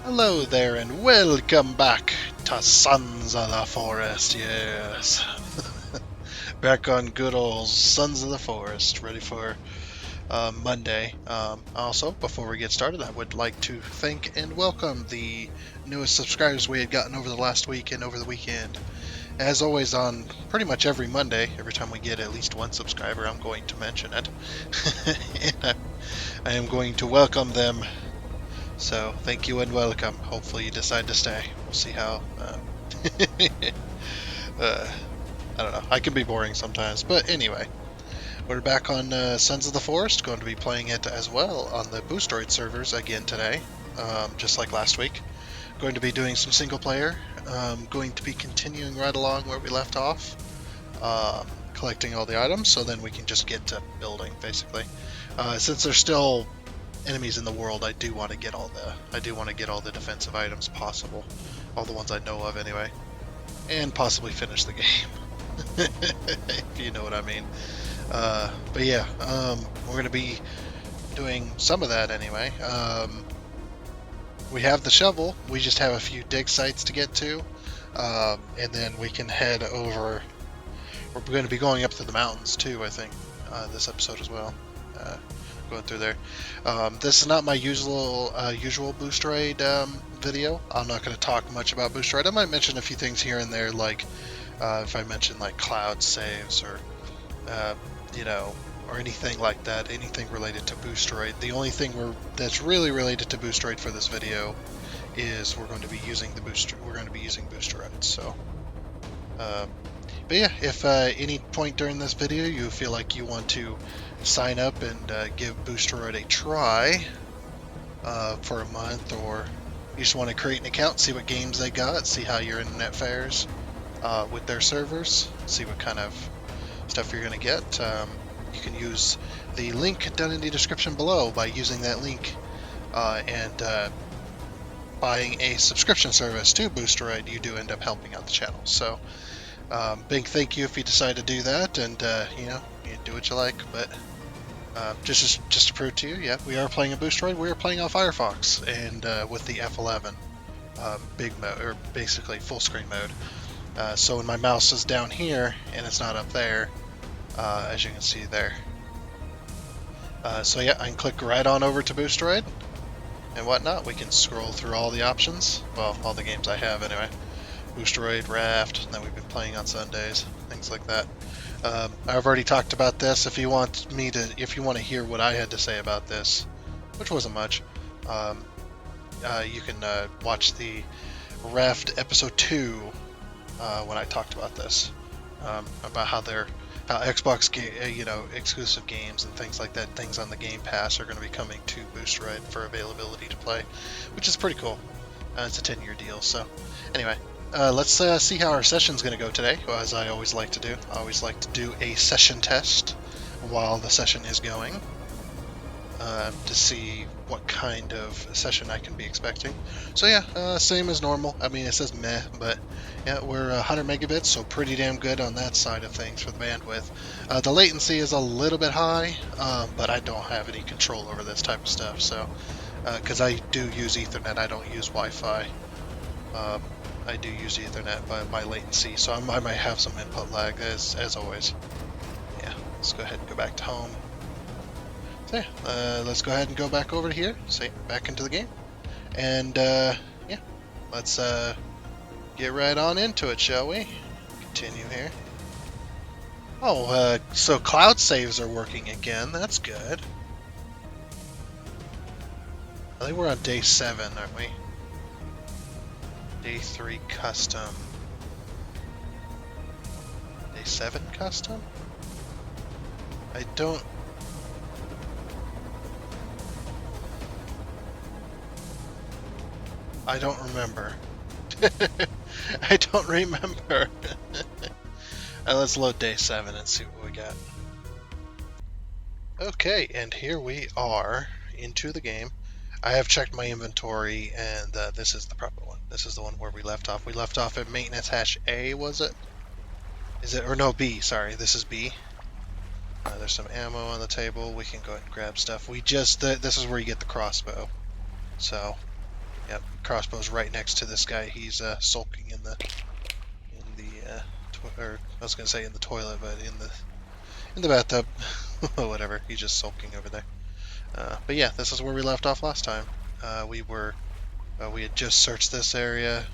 Hello there and welcome back to Sons of the Forest, yes. Back on good old Sons of the Forest, ready for Monday. Also, before we get started, I would like to thank and welcome the newest subscribers we had gotten over the last week and over the weekend. As always, on pretty much every Monday, every time we get at least one subscriber, I'm going to mention it. And I am going to welcome them. So, thank you and welcome. Hopefully, you decide to stay. We'll see how. Uh, I don't know. I can be boring sometimes. But anyway, we're back on Sons of the Forest. Going to be playing it as well on the Boostroid servers again today, just like last week. Going to be doing some single player. Going to be continuing right along where we left off, collecting all the items, so then we can just get to building basically. Since there's still enemies in the world, I do want to get all the defensive items possible, all the ones I know of anyway, and possibly finish the game. If you know what I mean. But yeah, we're going to be doing some of that anyway. We have the shovel, we just have a few dig sites to get to, and then we can head over. We're going to be going up to the mountains too, I think, this episode as well. Going through there. This is not my usual Boostroid video. I'm not going to talk much about Boostroid. I might mention a few things here and there, like if I mention like cloud saves or or anything like that, anything related to Boostroid. The only thing that's really related to Boostroid for this video is we're going to be using Boostroids. So, but yeah, if any point during this video you feel like you want to sign up and give Boostroid a try for a month, or you just want to create an account, see what games they got, see how your internet fares with their servers, see what kind of stuff you're going to get, you can use the link down in the description below. By using that link and buying a subscription service to Boostroid, you do end up helping out the channel. So big thank you if you decide to do that, and you do what you like. But just to prove to you, yeah, we are playing a Boostroid. We are playing on Firefox, and with the F11 big mode, or basically full screen mode. So when my mouse is down here and it's not up there, as you can see there. So yeah, I can click right on over to Boostroid and whatnot. We can scroll through all the options. Well, all the games I have anyway. Boostroid, Raft, that we've been playing on Sundays, things like that. I've already talked about this. If you want to hear what I had to say about this, which wasn't much, you can watch the Raft episode 2 when I talked about this, about how Xbox exclusive games and things like that, things on the Game Pass, are going to be coming to Boostroid for availability to play, which is pretty cool. It's a 10-year deal. So anyway, let's see how our session's going to go today. As I always like to do, I always like to do a session test while the session is going, to see what kind of session I can be expecting. So yeah, same as normal. I mean, it says meh, but yeah, we're 100 megabits, so pretty damn good on that side of things for the bandwidth. The latency is a little bit high, but I don't have any control over this type of stuff. So, because I do use Ethernet, I don't use Wi-Fi. I do use Ethernet, but my latency, so I might have some input lag, as always. Yeah, let's go ahead and go back to home. So yeah, let's go ahead and go back over to here, back into the game, and yeah, let's get right on into it, shall we? Continue here. Oh, so cloud saves are working again. That's good. I think we're on day 7, aren't we? Day 3 custom. Day 7 custom? I don't remember. I don't remember. Let's load day 7 and see what we got. Okay, and here we are into the game. I have checked my inventory, and this is the proper one. This is the one where we left off. We left off at maintenance hash A, was it? Is it? Or no, B, sorry. This is B. There's some ammo on the table. We can go ahead and grab stuff. This is where you get the crossbow. So, Yep, crossbow's right next to this guy. He's sulking in the or I was gonna say in the toilet, but in the bathtub. Whatever. He's just sulking over there. But yeah, this is where we left off last time. We had just searched this area,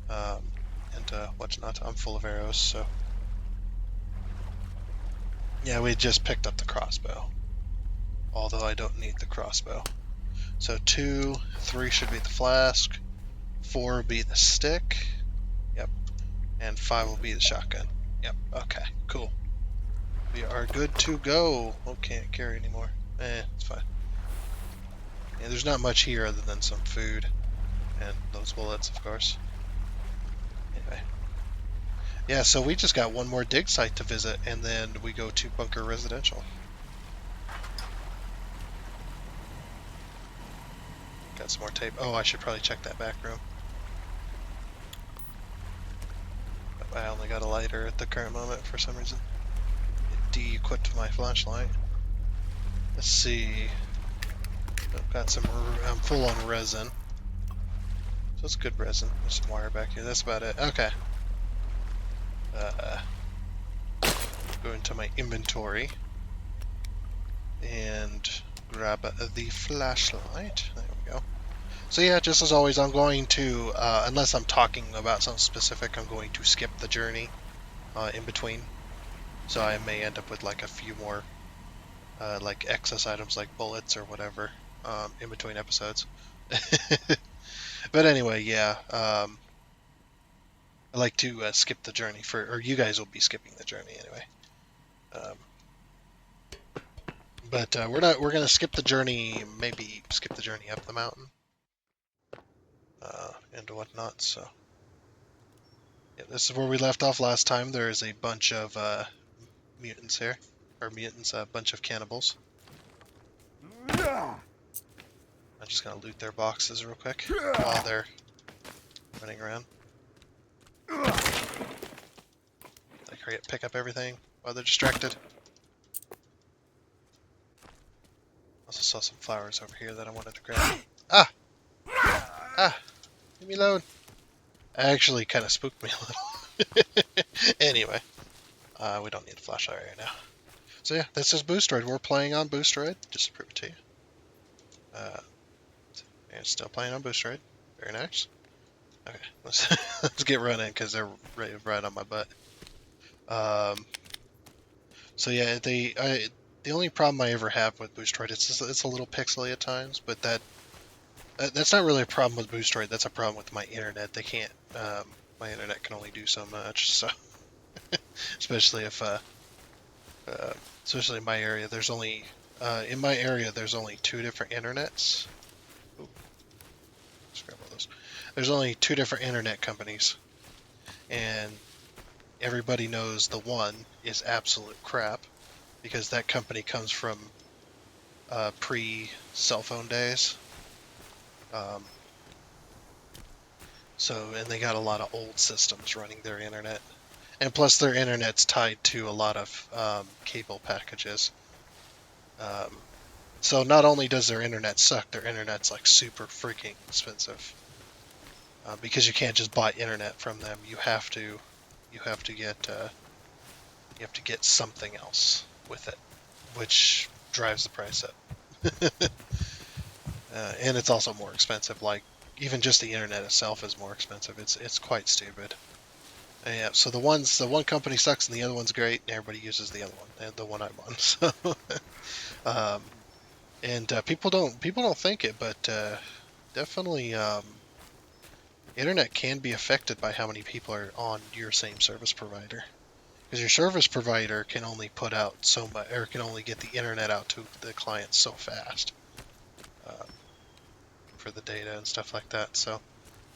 and whatnot. I'm full of arrows, so yeah, we just picked up the crossbow. Although I don't need the crossbow. So 2, 3 should be the flask. 4 will be the stick. Yep. And 5 will be the shotgun. Yep. Okay. Cool. We are good to go. Oh, can't carry anymore. It's fine. Yeah, there's not much here other than some food and those bullets, of course. Anyway. Yeah, so we just got one more dig site to visit, and then we go to Bunker Residential. Got some more tape. Oh, I should probably check that back room. I only got a lighter at the current moment for some reason. It de-equipped my flashlight. Let's see. I've got some. I'm full on resin. So it's good resin. There's some wire back here. That's about it. Okay. Go into my inventory and grab the flashlight. There we go. So yeah, just as always, I'm going to, unless I'm talking about something specific, I'm going to skip the journey in between. So I may end up with like a few more like excess items like bullets or whatever in between episodes. But anyway, yeah, I like to skip the journey or you guys will be skipping the journey anyway. But we're gonna skip the journey, maybe skip the journey up the mountain and whatnot. So yeah, this is where we left off last time. There is a bunch of mutants here, or mutants, a bunch of cannibals. I'm just gonna loot their boxes real quick while they're running around. Like hurry up, pick up everything while they're distracted. Also saw some flowers over here that I wanted to grab. Ah! Ah! Leave me alone. Actually kind of spooked me a little. Anyway, we don't need a flashlight right now. So yeah, this is Boostroid. We're playing on Boostroid, just to prove it to you. And still playing on Boostroid. Very nice. Okay, let's get running because they're right on my butt. So yeah, the only problem I ever have with Boostroid, it's a little pixely at times, but that's not really a problem with Boostroid. That's a problem with my internet. They can't. My internet can only do so much. So especially if especially in my area, there's only there's only 2 different internets. Ooh, let's grab all those. There's only 2 different internet companies, and everybody knows the one is absolute crap because that company comes from pre-cell phone days. And they got a lot of old systems running their internet. And plus their internet's tied to a lot of cable packages. So not only does their internet suck, their internet's like super freaking expensive. Because you can't just buy internet from them. You have to get something else with it, which drives the price up. And it's also more expensive. Like even just the internet itself is more expensive. It's quite stupid. And yeah, so the one company sucks and the other one's great, and everybody uses the other one, and the one I'm on. So, people don't think it, but definitely internet can be affected by how many people are on your same service provider. Because your service provider can only put out so much, or can only get the internet out to the client so fast for the data and stuff like that. So,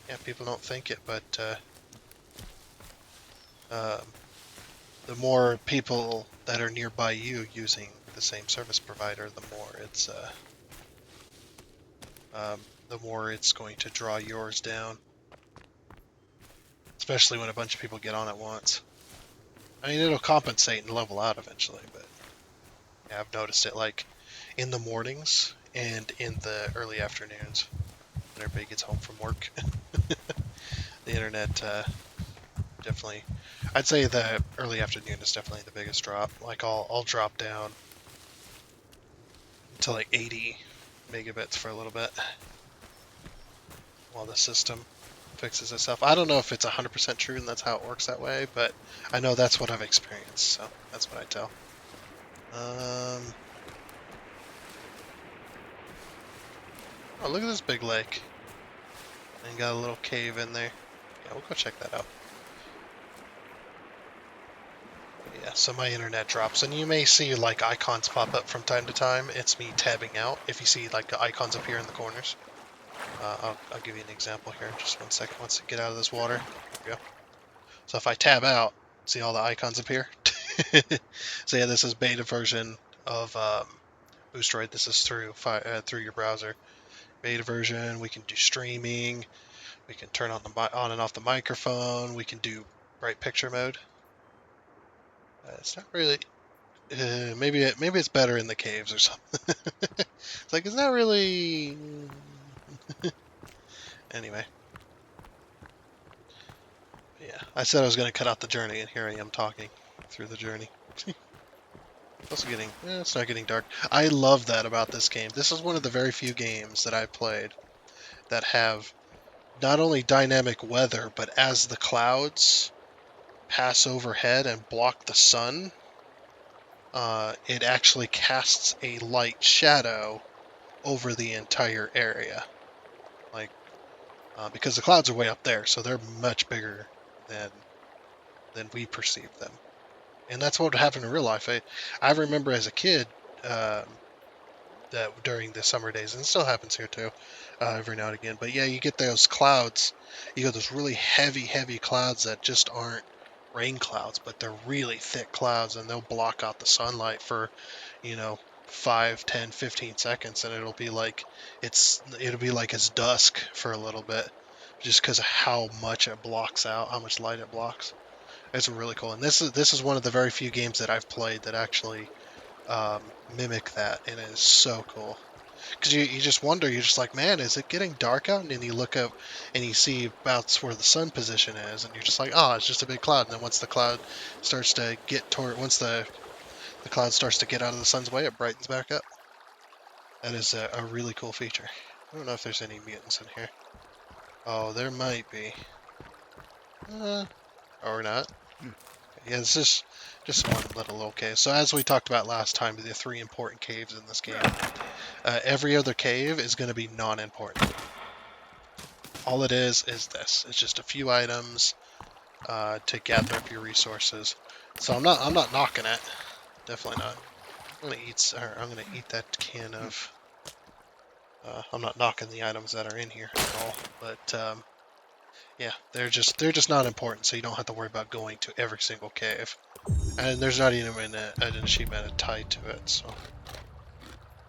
yeah, people don't think it, but the more people that are nearby you using the same service provider, the more it's going to draw yours down. Especially when a bunch of people get on at once. I mean, it'll compensate and level out eventually, but yeah, I've noticed it like in the mornings and in the early afternoons. when everybody gets home from work. The internet definitely, I'd say the early afternoon is definitely the biggest drop. Like I'll drop down to like 80 megabits for a little bit while the system fixes itself. I don't know if it's 100% true and that's how it works that way, but I know that's what I've experienced, so that's what I tell. Oh, look at this big lake. And got a little cave in there. Yeah, we'll go check that out. Yeah, so my internet drops, and you may see like icons pop up from time to time. It's me tabbing out. If you see like the icons appear in the corners, I'll give you an example here. Just 1 second. Once I get out of this water, there we go. So if I tab out, see all the icons appear. So yeah, this is beta version of Boostroid. This is through your browser. Beta version. We can do streaming. We can turn on on and off the microphone. We can do bright picture mode. It's not really. Maybe it's better in the caves or something. It's like it's not really. Anyway, yeah. I said I was going to cut out the journey, and here I am talking through the journey. It's also getting. It's not getting dark. I love that about this game. This is one of the very few games that I've played that have not only dynamic weather, but as the clouds pass overhead and block the sun, it actually casts a light shadow over the entire area. Like, because the clouds are way up there, so they're much bigger than we perceive them. And that's what would happen in real life. I remember as a kid that during the summer days, and it still happens here too, every now and again. But yeah, you get those clouds. You get those really heavy clouds that just aren't rain clouds, but they're really thick clouds, and they'll block out the sunlight for, 5, 10, 15 seconds, and it'll be like it's dusk for a little bit, just because of how much it blocks out, how much light it blocks. It's really cool, and this is one of the very few games that I've played that actually mimic that, and it is so cool. Because you just wonder, you're just like, man, is it getting dark out? And then you look up and you see about where the sun position is, and you're just like, oh, it's just a big cloud. And then once the cloud starts to get toward, once the cloud starts to get out of the sun's way, it brightens back up. That is a really cool feature. I don't know if there's any mutants in here. Oh, there might be. Or not. Yeah, it's just one little cave. So as we talked about last time, the 3 important caves in this game. Every other cave is going to be non-important. All it is this. It's just a few items to gather up your resources. So I'm not knocking it. Definitely not. I'm gonna eat that can of. I'm not knocking the items that are in here at all, but yeah, they're just not important. So you don't have to worry about going to every single cave, and there's not even an achievement tied to it. So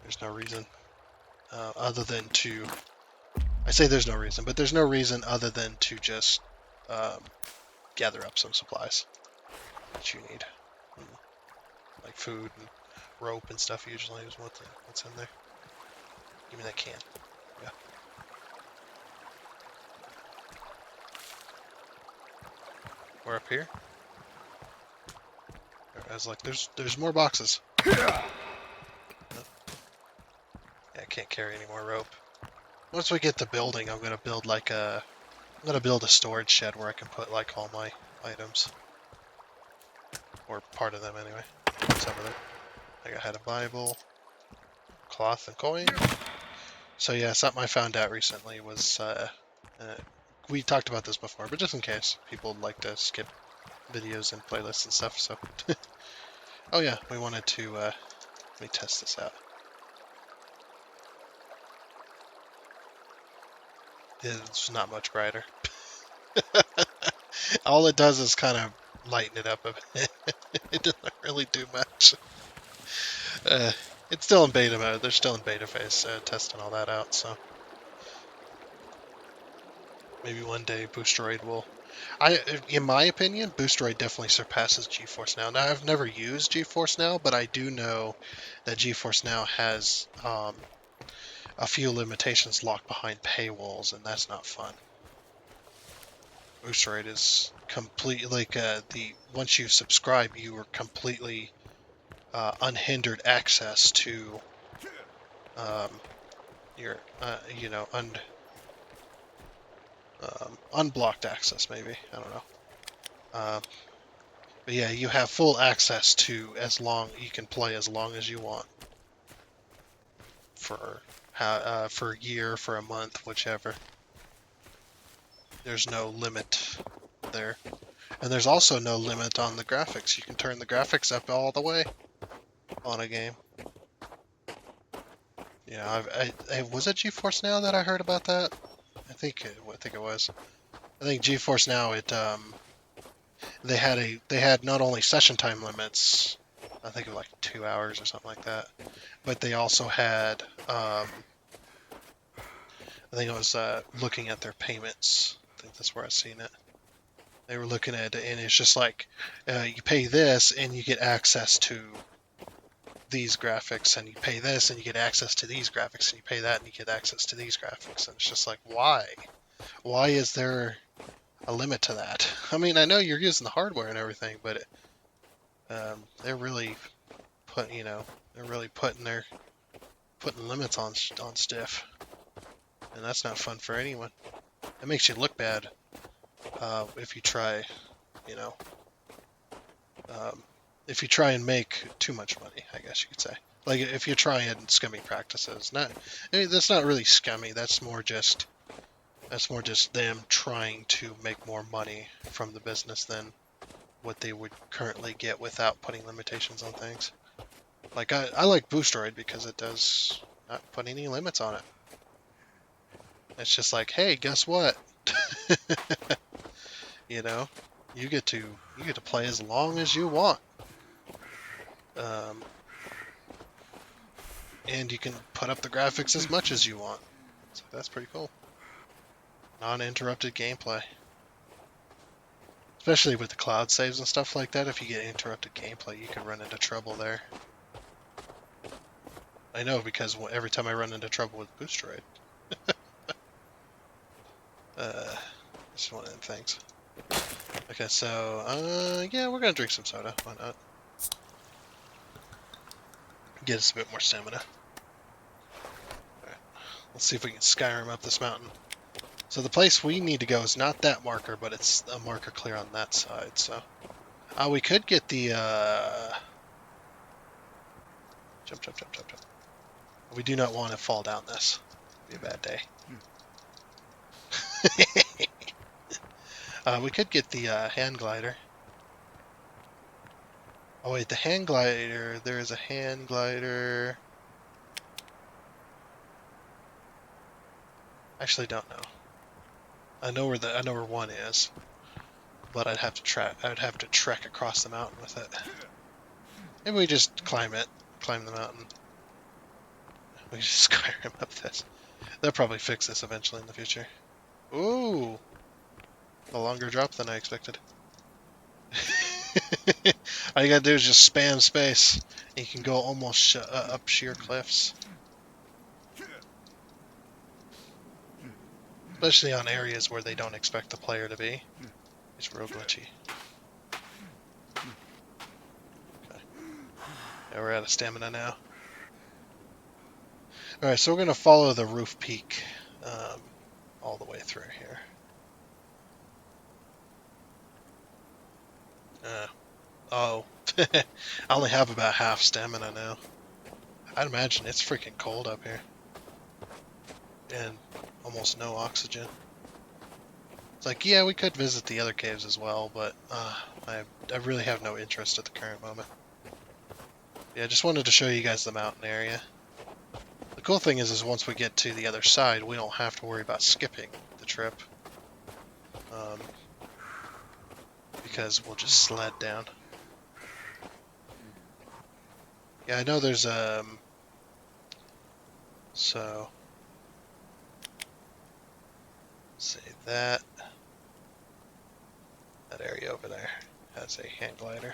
there's no reason other than to. I say there's no reason, but there's no reason other than to just gather up some supplies that you need. Like food and rope and stuff usually is what's in there. Give me that can. Yeah. We're up here. I was like, there's more boxes. Yeah, I can't carry any more rope. Once we get the building, I'm gonna build a storage shed where I can put like all my items. Or part of them anyway. Some of them. Like I had a Bible, cloth and coin. So yeah, something I found out recently was we talked about this before, but just in case people like to skip videos and playlists and stuff. So oh yeah, we wanted to let me test this out. It's not much brighter. All it does is kind of lighten it up a bit. It doesn't really do much. It's still in beta mode. They're still in beta phase, testing all that out. So maybe one day Boostroid will. In my opinion, Boostroid definitely surpasses GeForce Now. Now I've never used GeForce Now, but I do know that GeForce Now has a few limitations locked behind paywalls, and that's not fun. Boosteroid is complete, like once you subscribe, you are completely unhindered access to um, your unblocked access, maybe, I don't know. But yeah, you have full access to as long you can play as long as you want for a year, for a month, whichever. There's no limit there, and there's also no limit on the graphics. You can turn the graphics up all the way on a game. Yeah, was it GeForce Now that I heard about that? I think it was. I think GeForce Now they had not only session time limits, I think of like 2 hours or something like that, but they also had I think it was looking at their payments. I think that's where I've seen it. They were looking at it, and it's just like you pay this and you get access to these graphics, and you pay this and you get access to these graphics, and you pay that and you get access to these graphics. And it's just like, why? Why is there a limit to that? I mean, I know you're using the hardware and everything, but they're really putting limits on stuff, and that's not fun for anyone. It makes you look bad if you try, you know, if you try and make too much money, I guess you could say. Like if you're trying scummy practices. That's not really scummy. That's more just them trying to make more money from the business than what they would currently get without putting limitations on things. Like I like Boosteroid because it does not put any limits on it. It's just like, hey, guess what? You know, you get to play as long as you want. And you can put up the graphics as much as you want. So that's pretty cool. Non-interrupted gameplay. Especially with the cloud saves and stuff like that, if you get interrupted gameplay, you can run into trouble there. I know, because every time I run into trouble with Boosteroid. It's one of them things. Okay, so, yeah, we're gonna drink some soda. Why not? Get us a bit more stamina. Alright, let's see if we can Skyrim up this mountain. So the place we need to go is not that marker, but it's a marker clear on that side, so... we could get the, Jump. We do not want to fall down this. It'd be a bad day. We could get the, hand glider. Oh wait, the hand glider, there is a hand glider... Actually don't know. I know where one is. But I'd have to trek across the mountain with it. Maybe we just climb the mountain. We just Skyrim up this. They'll probably fix this eventually in the future. Ooh! A longer drop than I expected. All you gotta do is just spam space. And you can go almost up sheer cliffs. Especially on areas where they don't expect the player to be. It's real glitchy. Okay. Yeah, we're out of stamina now. Alright, so we're going to follow the roof peak all the way through here. Oh. I only have about half stamina now. I'd imagine it's freaking cold up here. And almost no oxygen. It's like, yeah, we could visit the other caves as well, but I really have no interest at the current moment. Yeah, I just wanted to show you guys the mountain area. The cool thing is once we get to the other side, we don't have to worry about skipping the trip. Because we'll just sled down. Yeah, I know there's so let's see that area over there has a hand glider.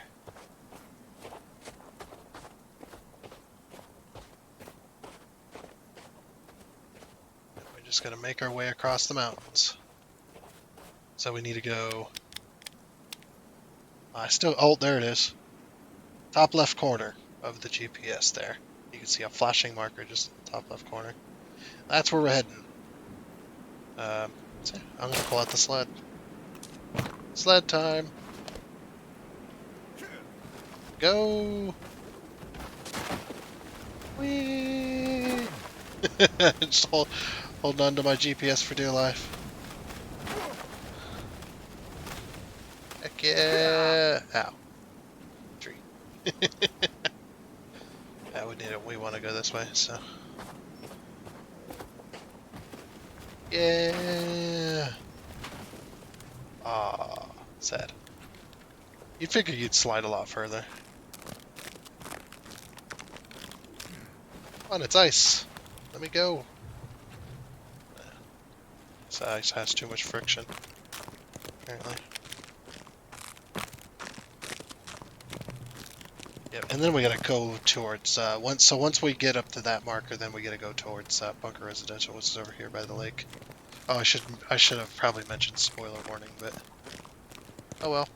just gotta make our way across the mountains. So we need to go... Oh, there it is. Top left corner of the GPS there. You can see a flashing marker just in the top left corner. That's where we're heading. So I'm gonna pull out the sled. Sled time. Go. Whee! Just hold on to my GPS for dear life. Heck yeah! Ow. Tree. Yeah, we need it. We want to go this way, so. Yeah. Ah, sad. You'd figure you'd slide a lot further. Come on, it's ice. Let me go. This ice has too much friction, apparently. Yep, and then we gotta go towards once we get up to that marker, then we gotta go towards Bunker Residential, which is over here by the lake. Oh, I should have probably mentioned spoiler warning, but oh well.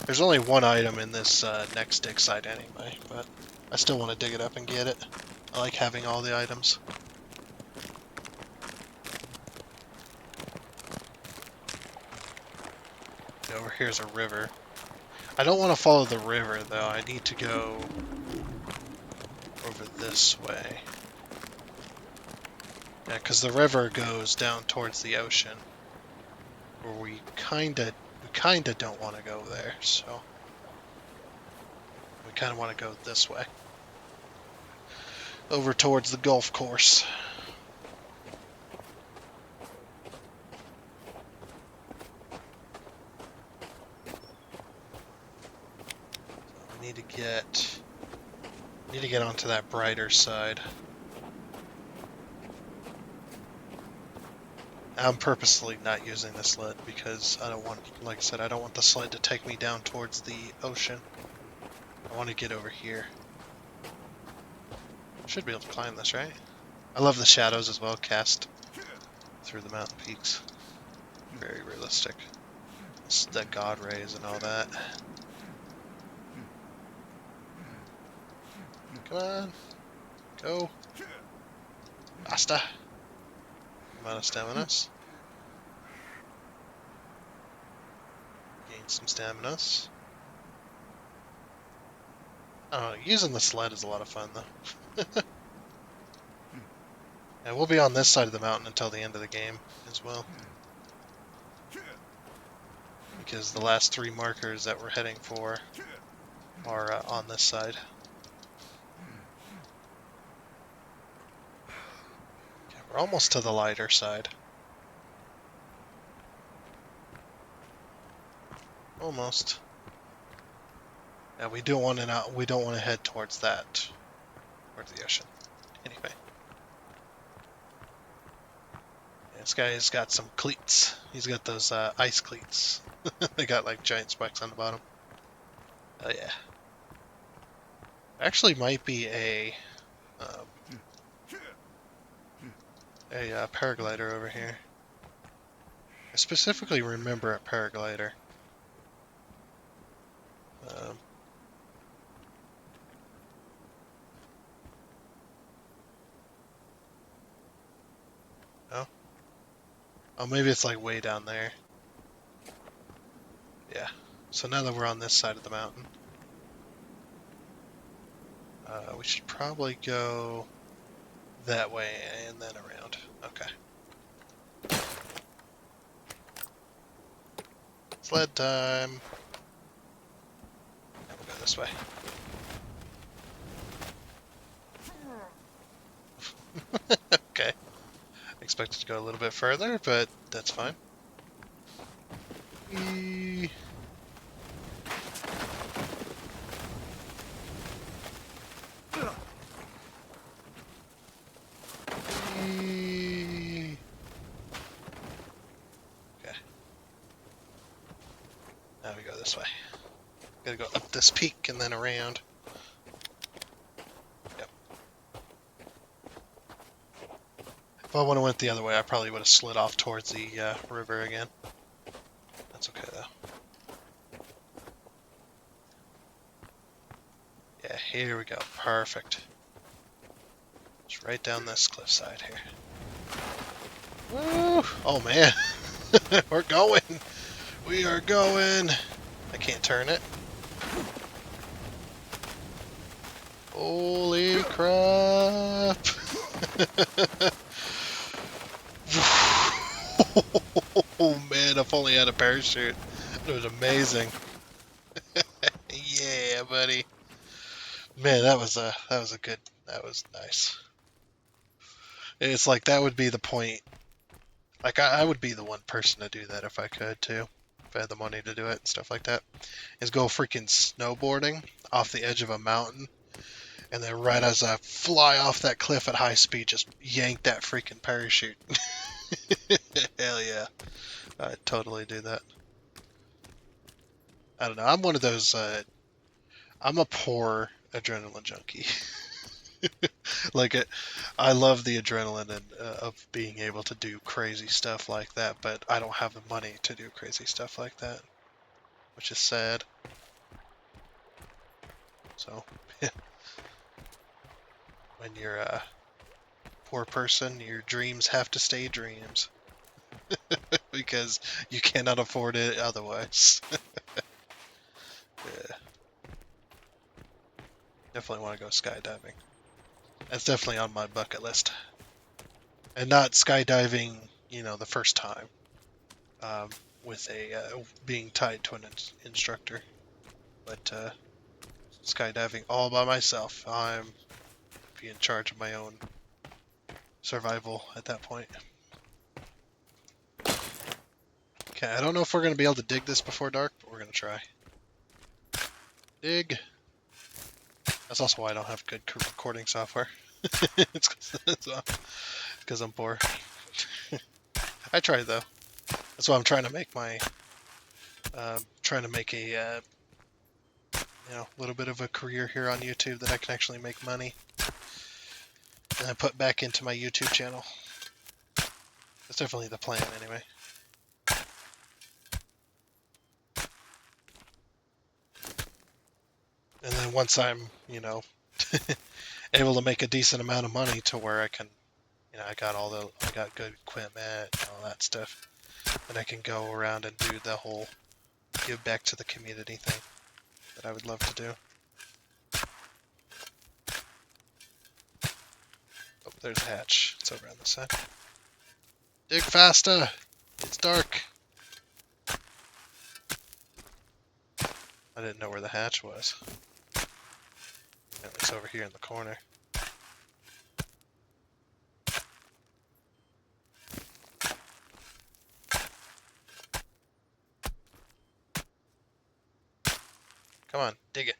There's only one item in this next dig site anyway, but I still want to dig it up and get it. I like having all the items. Over here's a river. I don't want to follow the river, though. I need to go over this way. Yeah, because the river goes down towards the ocean, where we kinda don't want to go there, so we kind of want to go this way, over towards the golf course. So we need to get onto that brighter side. I'm purposely not using the sled because I don't want, like I said, I don't want the sled to take me down towards the ocean. I want to get over here. Should be able to climb this, right? I love the shadows as well, cast through the mountain peaks. Very realistic. It's the god rays and all that. Come on. Go. Basta. Amount of staminas. Gain some staminas. I don't know, using the sled is a lot of fun though. And we'll be on this side of the mountain until the end of the game as well. Because the last 3 markers that we're heading for are on this side. Okay, we're almost to the lighter side. Almost. Yeah, we don't want to head towards that, towards the ocean. Anyway. This guy's got some cleats. He's got those ice cleats. They got like giant spikes on the bottom. Oh yeah. Actually might be a paraglider over here. I specifically remember a paraglider. Oh? Oh, maybe it's like way down there. Yeah. So now that we're on this side of the mountain, we should probably go that way and then around. Okay. Sled time. And we'll go this way. Okay. Expected to go a little bit further, but that's fine. Eee. Okay. Now we go this way. Gotta go up this peak and then around. Yep. I would have went the other way, I probably would have slid off towards the river again. That's okay though. Yeah, here we go. Perfect. Just right down this cliffside here. Woo! Oh man, we're going. We are going. I can't turn it. Holy crap! Oh man, if only I had a parachute. It was amazing. Yeah, buddy. Man, that was a good. That was nice. It's like that would be the point. Like I would be the one person to do that if I could too. If I had the money to do it and stuff like that. Is go freaking snowboarding off the edge of a mountain, and then right as I fly off that cliff at high speed, just yank that freaking parachute. Hell yeah. I'd totally do that. I don't know. I'm one of those, I'm a poor adrenaline junkie. Like, I love the adrenaline and, of being able to do crazy stuff like that, but I don't have the money to do crazy stuff like that, which is sad. So, when you're a poor person, your dreams have to stay dreams. Because you cannot afford it otherwise. Yeah. Definitely want to go skydiving. That's definitely on my bucket list. And not skydiving, you know, the first time. With a being tied to an instructor. But skydiving all by myself. I'm be in charge of my own survival at that point. Okay, I don't know if we're going to be able to dig this before dark, but we're going to try. Dig. That's also why I don't have good recording software. It's because I'm poor. I tried though. That's why I'm trying to make my, trying to make a, you know, little bit of a career here on YouTube that I can actually make money, and then put back into my YouTube channel. That's definitely the plan, anyway. And then once I'm, you know, able to make a decent amount of money to where I can, you know, I got good equipment and all that stuff, and I can go around and do the whole give back to the community thing that I would love to do. Oh, there's a hatch. It's over on this side. Dig faster! It's dark. I didn't know where the hatch was. It's over here in the corner. Come on, dig it.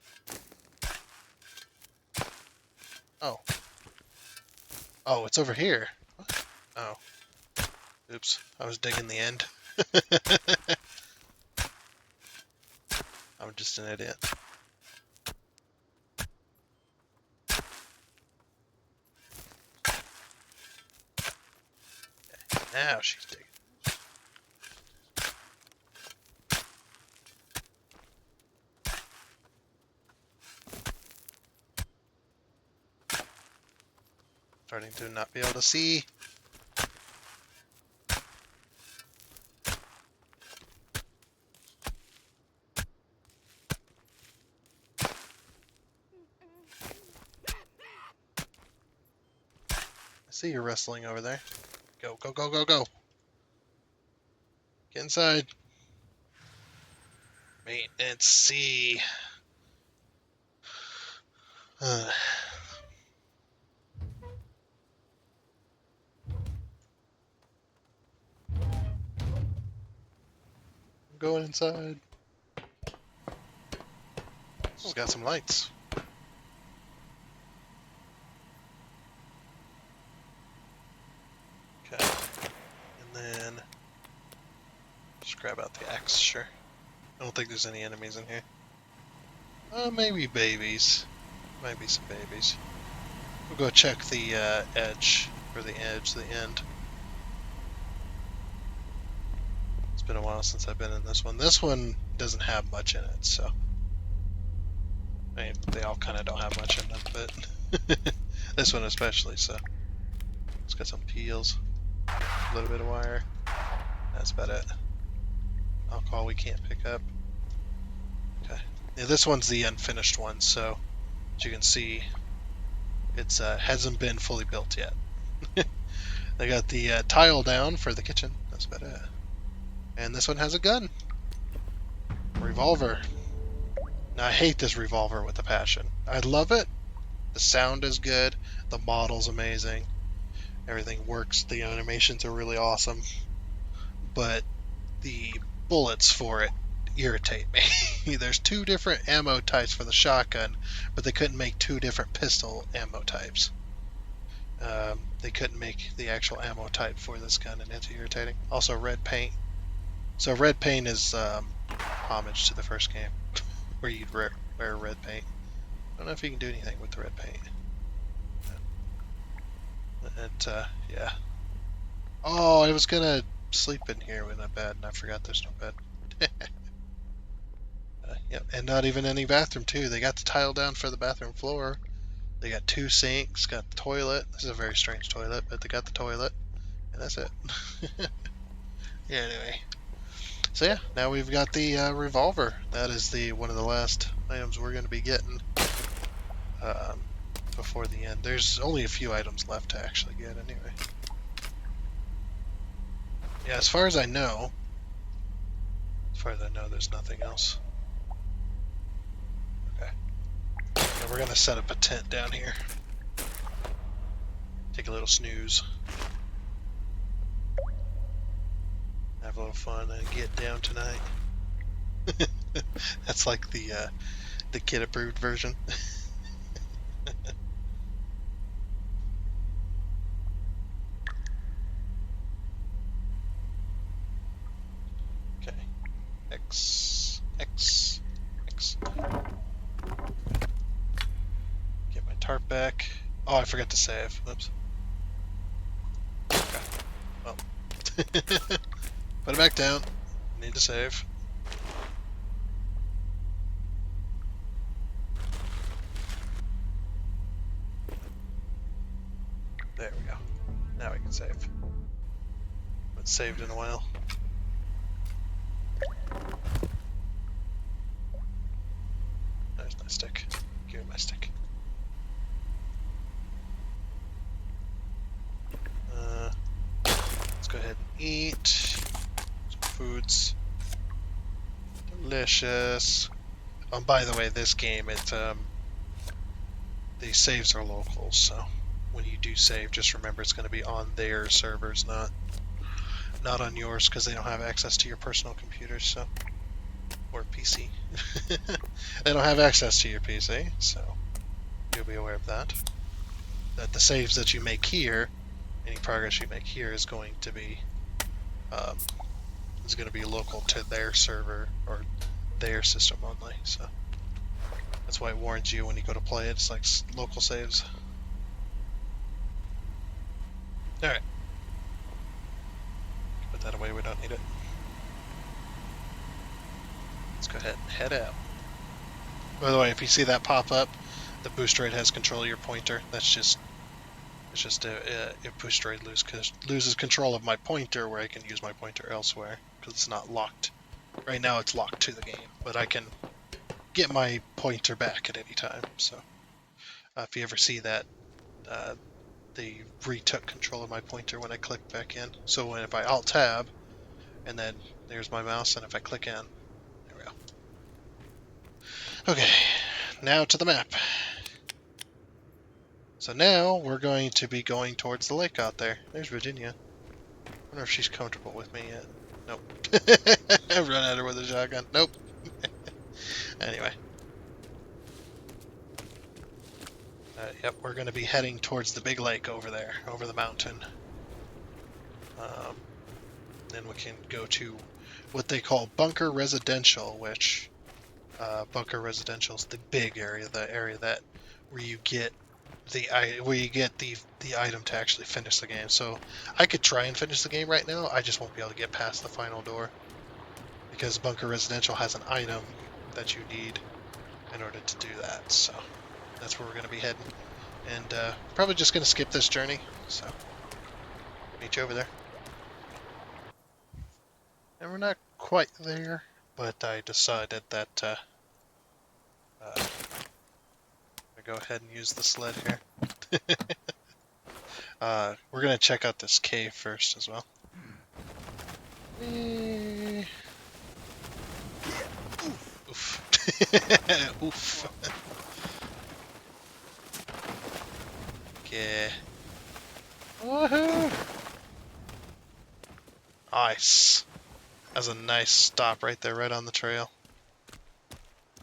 Oh. Oh, it's over here. What? Oh. Oops, I was digging the end. I'm just an idiot. Okay, now she's digging. Starting to not be able to see. I see you wrestling over there. Go, go, go, go, go. Get inside. Maintenance C. I'm going inside. This has got some lights. Okay. And then just grab out the axe, sure. I don't think there's any enemies in here. Maybe babies. Might be some babies. We'll go check the edge, for the edge, the end. It's been a while since I've been in this one. This one doesn't have much in it, so. I mean, they all kind of don't have much in them, but this one especially, so. It's got some peels, a little bit of wire. That's about it. Alcohol we can't pick up. Okay. Yeah, this one's the unfinished one, so as you can see, it's hasn't been fully built yet. They got the tile down for the kitchen. That's about it. And this one has a gun. Revolver. Now, I hate this revolver with a passion. I love it. The sound is good. The model's amazing. Everything works. The animations are really awesome. But the bullets for it irritate me. There's 2 different ammo types for the shotgun, but they couldn't make 2 different pistol ammo types. They couldn't make the actual ammo type for this gun, and it's irritating. Also, red paint. So red paint is homage to the first game, where you'd wear red paint. I don't know if you can do anything with the red paint. Yeah. Oh, I was gonna sleep in here with a bed, and I forgot there's no bed. Yep, and not even any bathroom too. They got the tile down for the bathroom floor. They got 2 sinks, got the toilet. This is a very strange toilet, but they got the toilet, and that's it. Yeah, anyway. So yeah, now we've got the revolver. That is one of the last items we're going to be getting before the end. There's only a few items left to actually get anyway. Yeah, as far as I know, there's nothing else. Okay. Now we're going to set up a tent down here. Take a little snooze. Have a little fun and get down tonight. That's like the kid approved version. Okay. X. Get my tarp back. Oh, I forgot to save. Oops. Okay. Well. Put it back down. Need to save. There we go. Now we can save. Haven't saved in a while. There's my stick. Give me my stick. Let's go ahead and eat. Some foods. Delicious. By the way, this game, the saves are local, so when you do save, just remember it's going to be on their servers, not on yours, because they don't have access to your personal computer, so, or PC. They don't have access to your PC, so you'll be aware of that. That the saves that you make here, any progress you make here, is going to be local to their server or their system only. So that's why it warns you when you go to play it. It's like local saves. All right, put that away. We don't need it. Let's go ahead and head out. By the way, if you see that pop up, the boost rate has control of your pointer. That's just if boost rate loses control of my pointer, where I can use my pointer elsewhere because it's not locked. Right now it's locked to the game, but I can get my pointer back at any time. So if you ever see that, they retook control of my pointer when I click back in. So if I Alt Tab, and then there's my mouse, and if I click in, there we go. Okay, now to the map. So now we're going to be going towards the lake out there. There's Virginia. I wonder if she's comfortable with me yet. Nope. I've run at her with a shotgun. Nope. Anyway. Yep, we're going to be heading towards the big lake over there, over the mountain. Then we can go to what they call Bunker Residential, which Bunker Residential is the big area, the area where you get where you get the item to actually finish the game. So I could try and finish the game right now. I just won't be able to get past the final door because Bunker Residential has an item that you need in order to do that. So that's where we're gonna be heading, and probably just gonna skip this journey. So meet you over there. And we're not quite there, but I decided that I go ahead and use the sled here. We're gonna check out this cave first as well. Oof. Oof. Okay. Woohoo! Nice. That's a nice stop right there, right on the trail.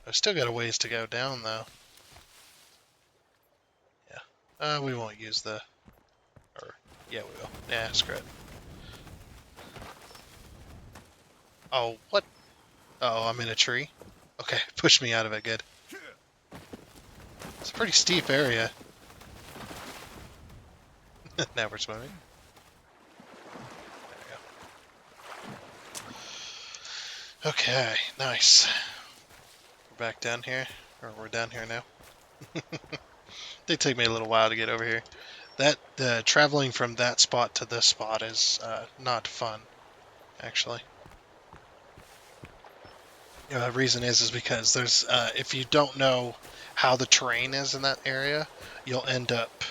I've still got a ways to go down, though. Yeah. We won't use the... Or, yeah, we will. Yeah, screw it. Oh, what? Oh, I'm in a tree? Okay, push me out of it, good. It's a pretty steep area. Now we're swimming. There we go. Okay, nice. We're back down here. Or we're down here now. They take me a little while to get over here. That traveling from that spot to this spot is not fun, actually. You know, the reason is because there's if you don't know how the terrain is in that area, you'll end up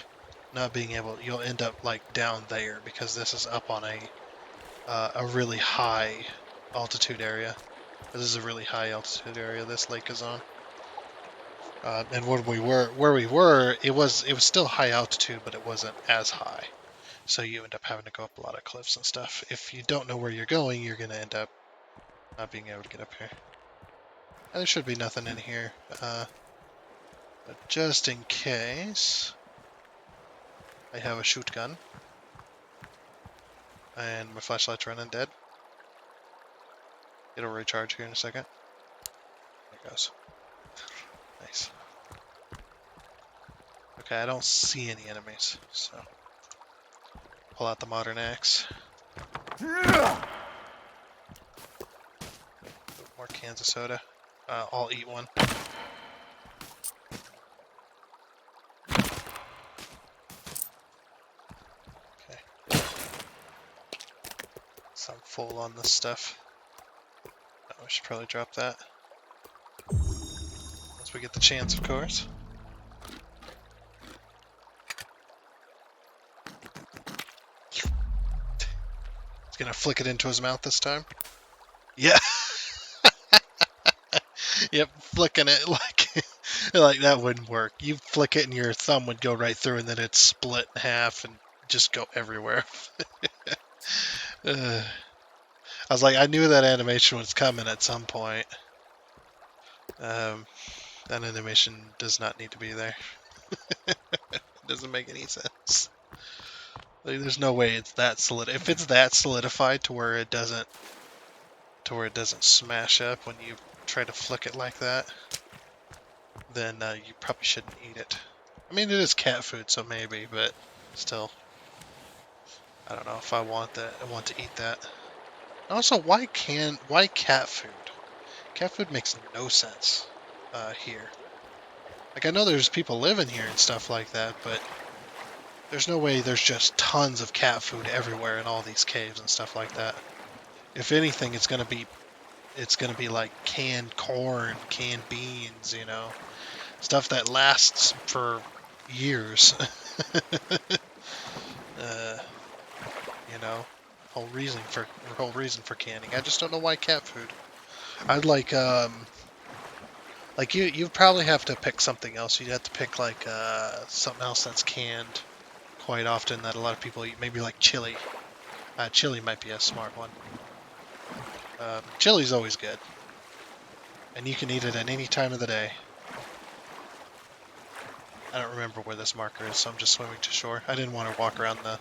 not being able. You'll end up like down there because this is up on a really high altitude area. This is a really high altitude area this lake is on. And when where we were, it was still high altitude, but it wasn't as high. So you end up having to go up a lot of cliffs and stuff. If you don't know where you're going, you're gonna end up not being able to get up here. And there should be nothing in here, but just in case, I have a shoot gun, and my flashlight's running dead. It'll recharge here in a second. There it goes. Nice. Okay, I don't see any enemies, so pull out the modern axe. More cans of soda. I'll eat one. Okay. So I'm full on this stuff. Oh, I should probably drop that. Once we get the chance, of course. He's gonna flick it into his mouth this time. Yeah. Yep, flicking it like that wouldn't work. You flick it and your thumb would go right through and then it'd split in half and just go everywhere. I was like, I knew that animation was coming at some point. That animation does not need to be there. It doesn't make any sense. Like, there's no way it's that solid. If it's that solidified to where it doesn't smash up when you try to flick it like that, then you probably shouldn't eat it. I mean, it is cat food, so maybe, but still, I don't know if I want that. I want to eat that. Also, why cat food? Cat food makes no sense here. Like, I know there's people living here and stuff like that, but there's no way there's just tons of cat food everywhere in all these caves and stuff like that. If anything, it's gonna be like canned corn, canned beans, you know, stuff that lasts for years. You know, whole reason for canning. I just don't know why cat food. I'd like you probably have to pick something else. You'd have to pick like something else that's canned quite often that a lot of people eat. Maybe like chili. Chili might be a smart one. Chili's always good, and you can eat it at any time of the day. I don't remember where this marker is, so I'm just swimming to shore. I didn't want to walk around the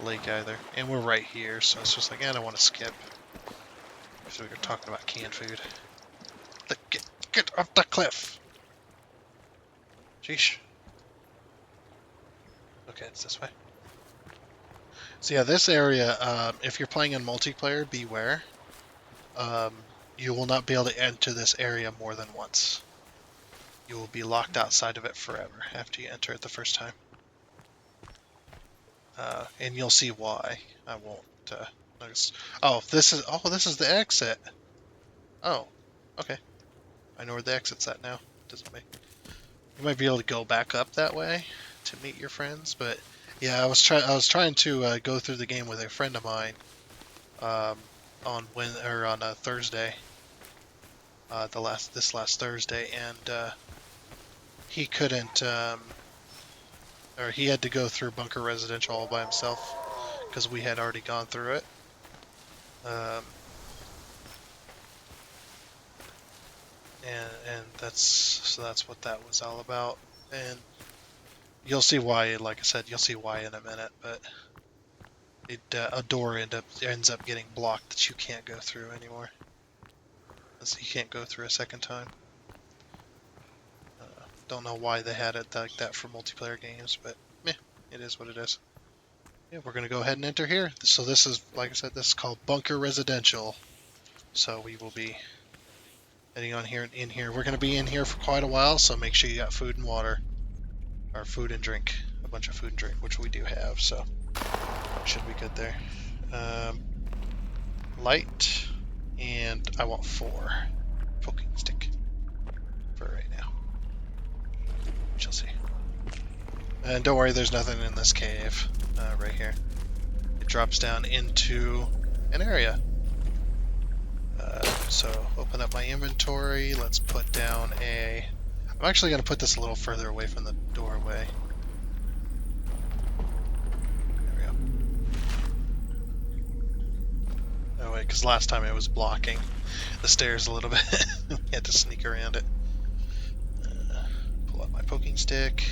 lake either, and we're right here, so it's just like, I don't want to skip. So we were talking about canned food. Get off the cliff! Sheesh. Okay, it's this way. So yeah, this area, if you're playing in multiplayer, beware. You will not be able to enter this area more than once. You will be locked outside of it forever after you enter it the first time. And you'll see why. I won't notice. Oh, this is the exit. Oh, okay. I know where the exit's at now. Doesn't make. You might be able to go back up that way to meet your friends, but yeah, I was trying to go through the game with a friend of mine um, on a Thursday, this last Thursday, and he couldn't, or he had to go through Bunker Residential all by himself because we had already gone through it. And that's what that was all about. And you'll see why. Like I said, you'll see why in a minute. But a door ends up getting blocked that you can't go through anymore. So you can't go through a second time. Don't know why they had it like that for multiplayer games, but meh, it is what it is. Yeah, we're gonna go ahead and enter here. So this is, like I said, this is called Bunker Residential. So we will be heading on here in here. We're gonna be in here for quite a while, so make sure you got food and water, or food and drink, a bunch of food and drink, which we do have. So should be good there. Light, and I want 4 poking stick for right now. We shall see. And don't worry, there's nothing in this cave right here. It drops down into an area. So open up my inventory. Let's put down a... I'm actually going to put this a little further away from the doorway. There we go. Oh wait, because last time it was blocking the stairs a little bit. We had to sneak around it. Pull out my poking stick.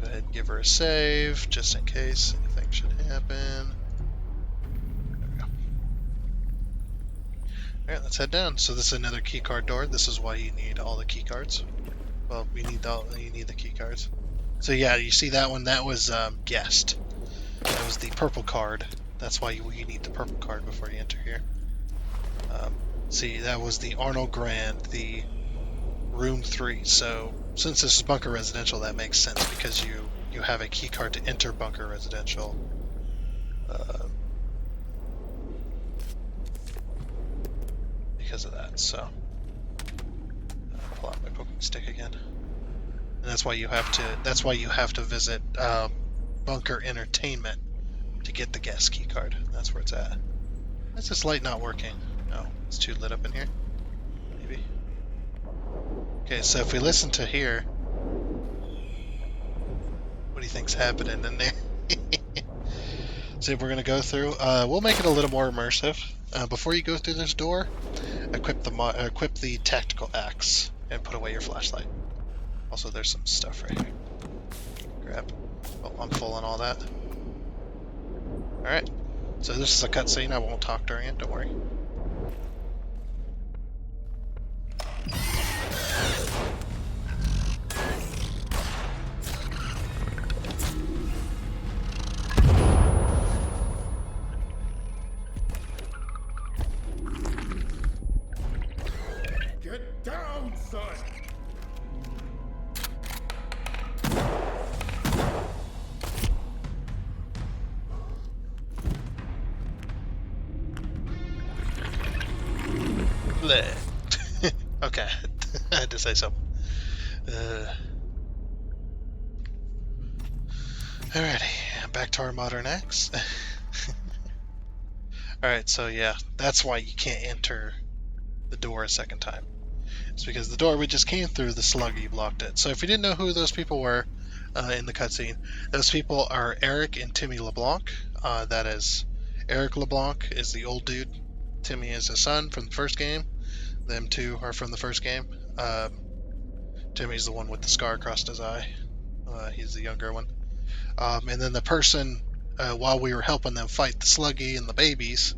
Go ahead and give her a save, just in case anything should happen. There we go. Alright, let's head down. So this is another keycard door. This is why you need all the keycards. Well, you need the keycards. So yeah, you see that one? That was guest. That was the purple card. That's why you need the purple card before you enter here. See, that was the Arnold Grand, the room 3. So since this is Bunker Residential, that makes sense because you have a key card to enter Bunker Residential. Because of that, so I'll pull out my poking stick again. And that's why you have to visit Bunker Entertainment to get the guest key card. That's where it's at. Why is this light not working? No, it's too lit up in here. Maybe. Okay, so if we listen to here, what do you think's happening in there? So we're gonna go through. We'll make it a little more immersive. Before you go through this door, equip the tactical axe and put away your flashlight. Also, there's some stuff right here. Grab. Oh, I'm full on all that. All right. So this is a cutscene. I won't talk during it. Don't worry. Get down, son! Okay, I had to say something. Alrighty, back to our modern axe. Alright, so yeah, that's why you can't enter the door a second time. It's because the door we just came through, the sluggy blocked it. So if you didn't know who those people were in the cutscene, those people are Eric and Timmy LeBlanc. That is, Eric LeBlanc is the old dude. Timmy is his son from the first game. Them two are from the first game. Timmy's the one with the scar across his eye. He's the younger one. And then the person, while we were helping them fight the sluggy and the babies,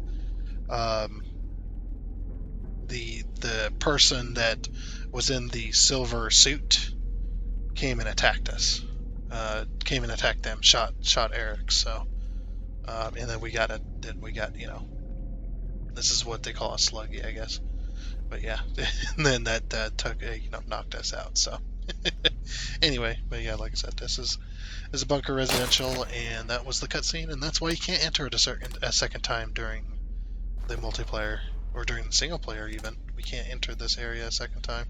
the person that was in the silver suit came and attacked us. came and attacked them, shot Eric. So, and then we got this is what they call a sluggy, I guess. But yeah, and then that took knocked us out. So anyway, but yeah, like I said, this is a bunker residential, and that was the cutscene, and that's why you can't enter it a second time during the multiplayer or during the single player even. We can't enter this area a second time.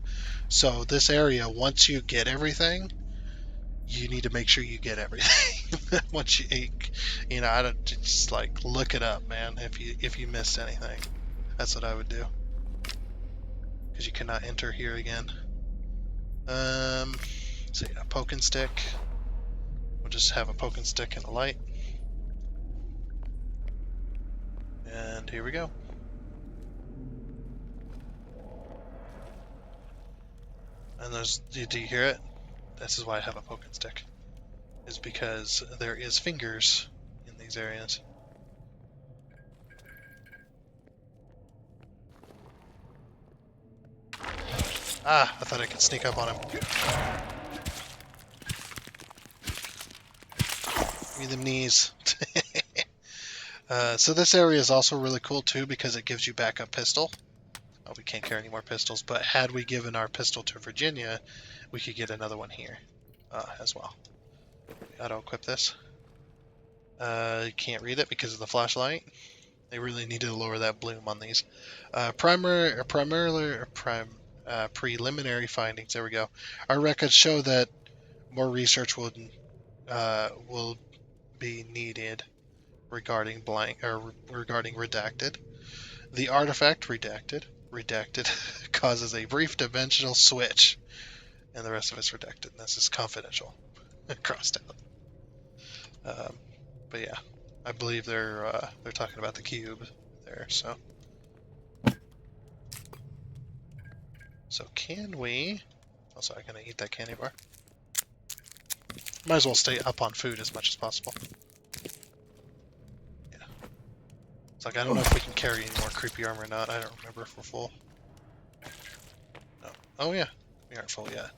So this area, once you get everything, you need to make sure you get everything. Once I don't just like look it up, man. If you missed anything, that's what I would do. Because you cannot enter here again. So yeah, poke and stick. We'll just have a poke and stick and a light. And here we go. And do you hear it? This is why I have a poke and stick. Is because there is fingers in these areas. Ah, I thought I could sneak up on him. Give me them knees. So this area is also really cool too because it gives you backup pistol. Oh, we can't carry any more pistols, but had we given our pistol to Virginia, we could get another one here as well. Auto-equip this. You can't read it because of the flashlight. They really need to lower that bloom on these. Preliminary findings. There we go. Our records show that more research will be needed regarding regarding redacted. The artifact redacted causes a brief dimensional switch, and the rest of it's redacted. And this is confidential, crossed out. But yeah, I believe they're talking about the cube there. So can we? Also, I'm gonna eat that candy bar. Might as well stay up on food as much as possible. Yeah. It's like I don't know if we can carry any more creepy armor or not. I don't remember if we're full. No. Oh yeah, we aren't full yet.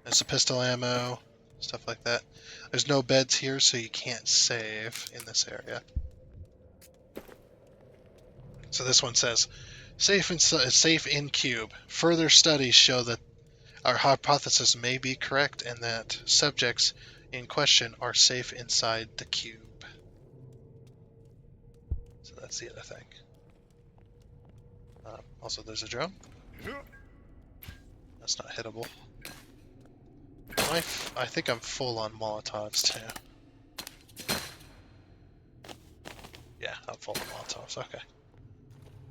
There's the pistol ammo, stuff like that. There's no beds here, so you can't save in this area. So this one says, safe in cube. Further studies show that our hypothesis may be correct and that subjects in question are safe inside the cube. So that's the other thing. Also, there's a drone. That's not hittable. I think I'm full on Molotovs too. Yeah, I'm full on Molotovs. Okay.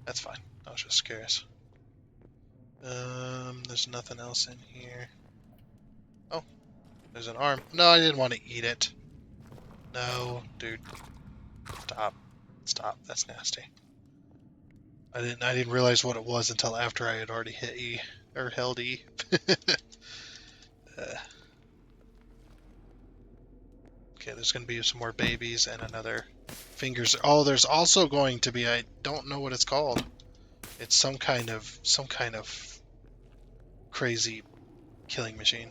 That's fine. I was just curious. There's nothing else in here. Oh, there's an arm. No, I didn't want to eat it. No, dude. Stop. Stop. That's nasty. I didn't realize what it was until after I had already hit E or held E. Okay, there's going to be some more babies and another fingers. Oh, there's also going to be, I don't know what it's called. It's some kind of crazy killing machine.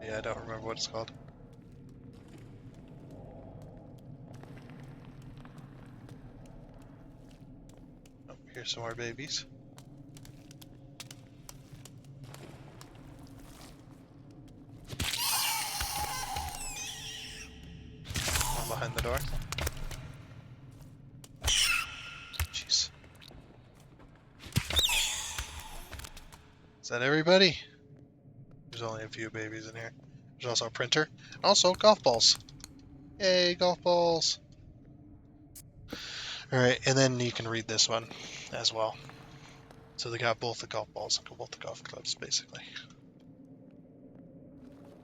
Yeah, I don't remember what it's called. Oh, here's some more babies. One behind the door. Jeez. Is that everybody? There's only a few babies in here. There's also a printer. And also golf balls. Yay, golf balls. Alright, and then you can read this one as well. So they got both the golf balls and both the golf clubs, basically.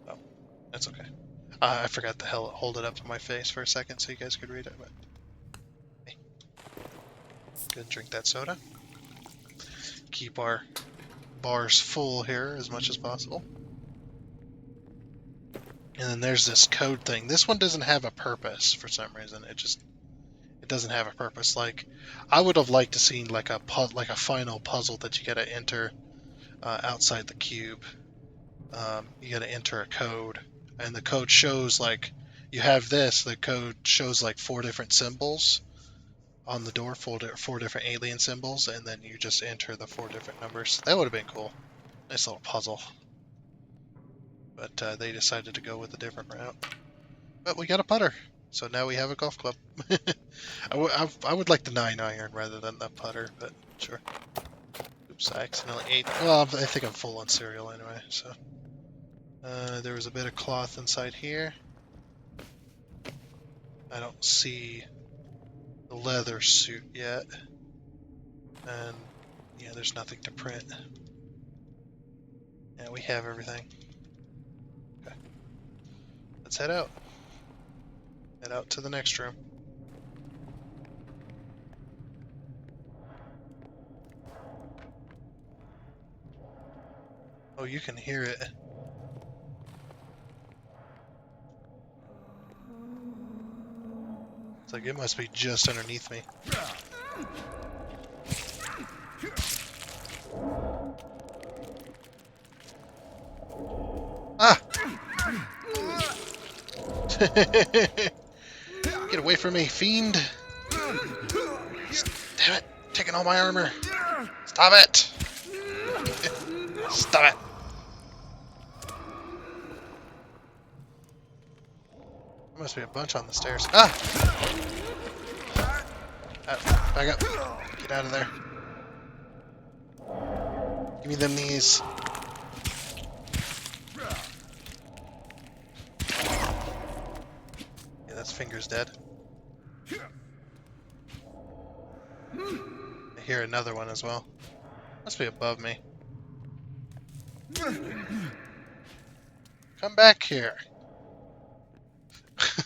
Oh, that's okay. I forgot to hold it up to my face for a second so you guys could read it. But hey. Go and drink that soda. Keep our bars full here as much as possible. And then there's this code thing. This one doesn't have a purpose for some reason. It doesn't have a purpose. Like, I would have liked to see like a final puzzle that you gotta enter outside the cube. you got to enter a code, and the code shows like you have this. The code shows like 4 different symbols on the door, 4 different alien symbols, and then you just enter the 4 different numbers. That would have been cool. Nice little puzzle. But they decided to go with a different route. But we got a putter, so now we have a golf club. I would like the 9-iron rather than the putter, but sure. Oops, I accidentally ate. Well, I think I'm full on cereal anyway, so. There was a bit of cloth inside here. I don't see the leather suit yet. And yeah, there's nothing to print. Yeah, we have everything. Okay. Let's head out. Head out to the next room. Oh, you can hear it. It's like it must be just underneath me. Ah! Get away from me, fiend! Damn it! Taking all my armor! Stop it! Stop it! There must be a bunch on the stairs. Ah! Back up. Get out of there. Give me them knees. Yeah, that's Finger's dead. I hear another one as well. Must be above me. Come back here.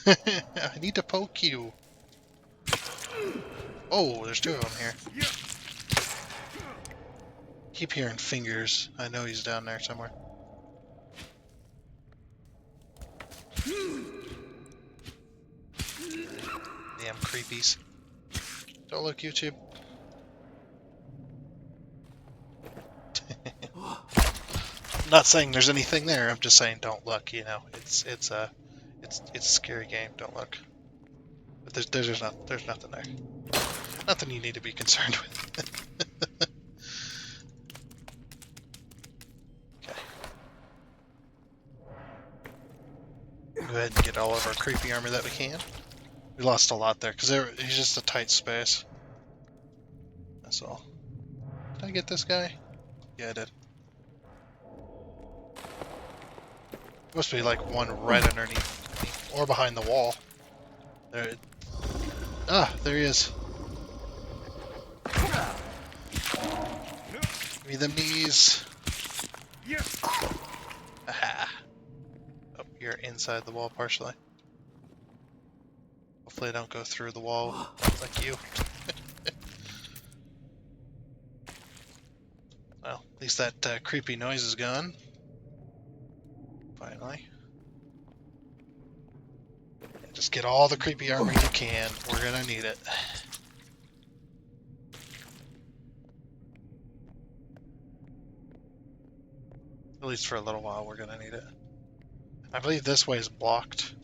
I need to poke you. Oh, there's 2 of them here. Keep hearing Fingers. I know he's down there somewhere. Damn creepies. Don't look, YouTube. I'm not saying there's anything there. I'm just saying don't look. You know, it's a scary game. Don't look. But there's nothing there. Nothing you need to be concerned with. Okay. Go ahead and get all of our creepy armor that we can. We lost a lot there because he's just a tight space. That's all. Did I get this guy? Yeah, I did. Must be like one right underneath me, or behind the wall. There. Ah, there he is. Give me them knees. Aha. Oh, you're inside the wall partially. Hopefully I don't go through the wall like you. Well, at least that creepy noise is gone. Finally. Just get all the creepy armor you can. We're gonna need it. At least for a little while, we're gonna need it. I believe this way is blocked.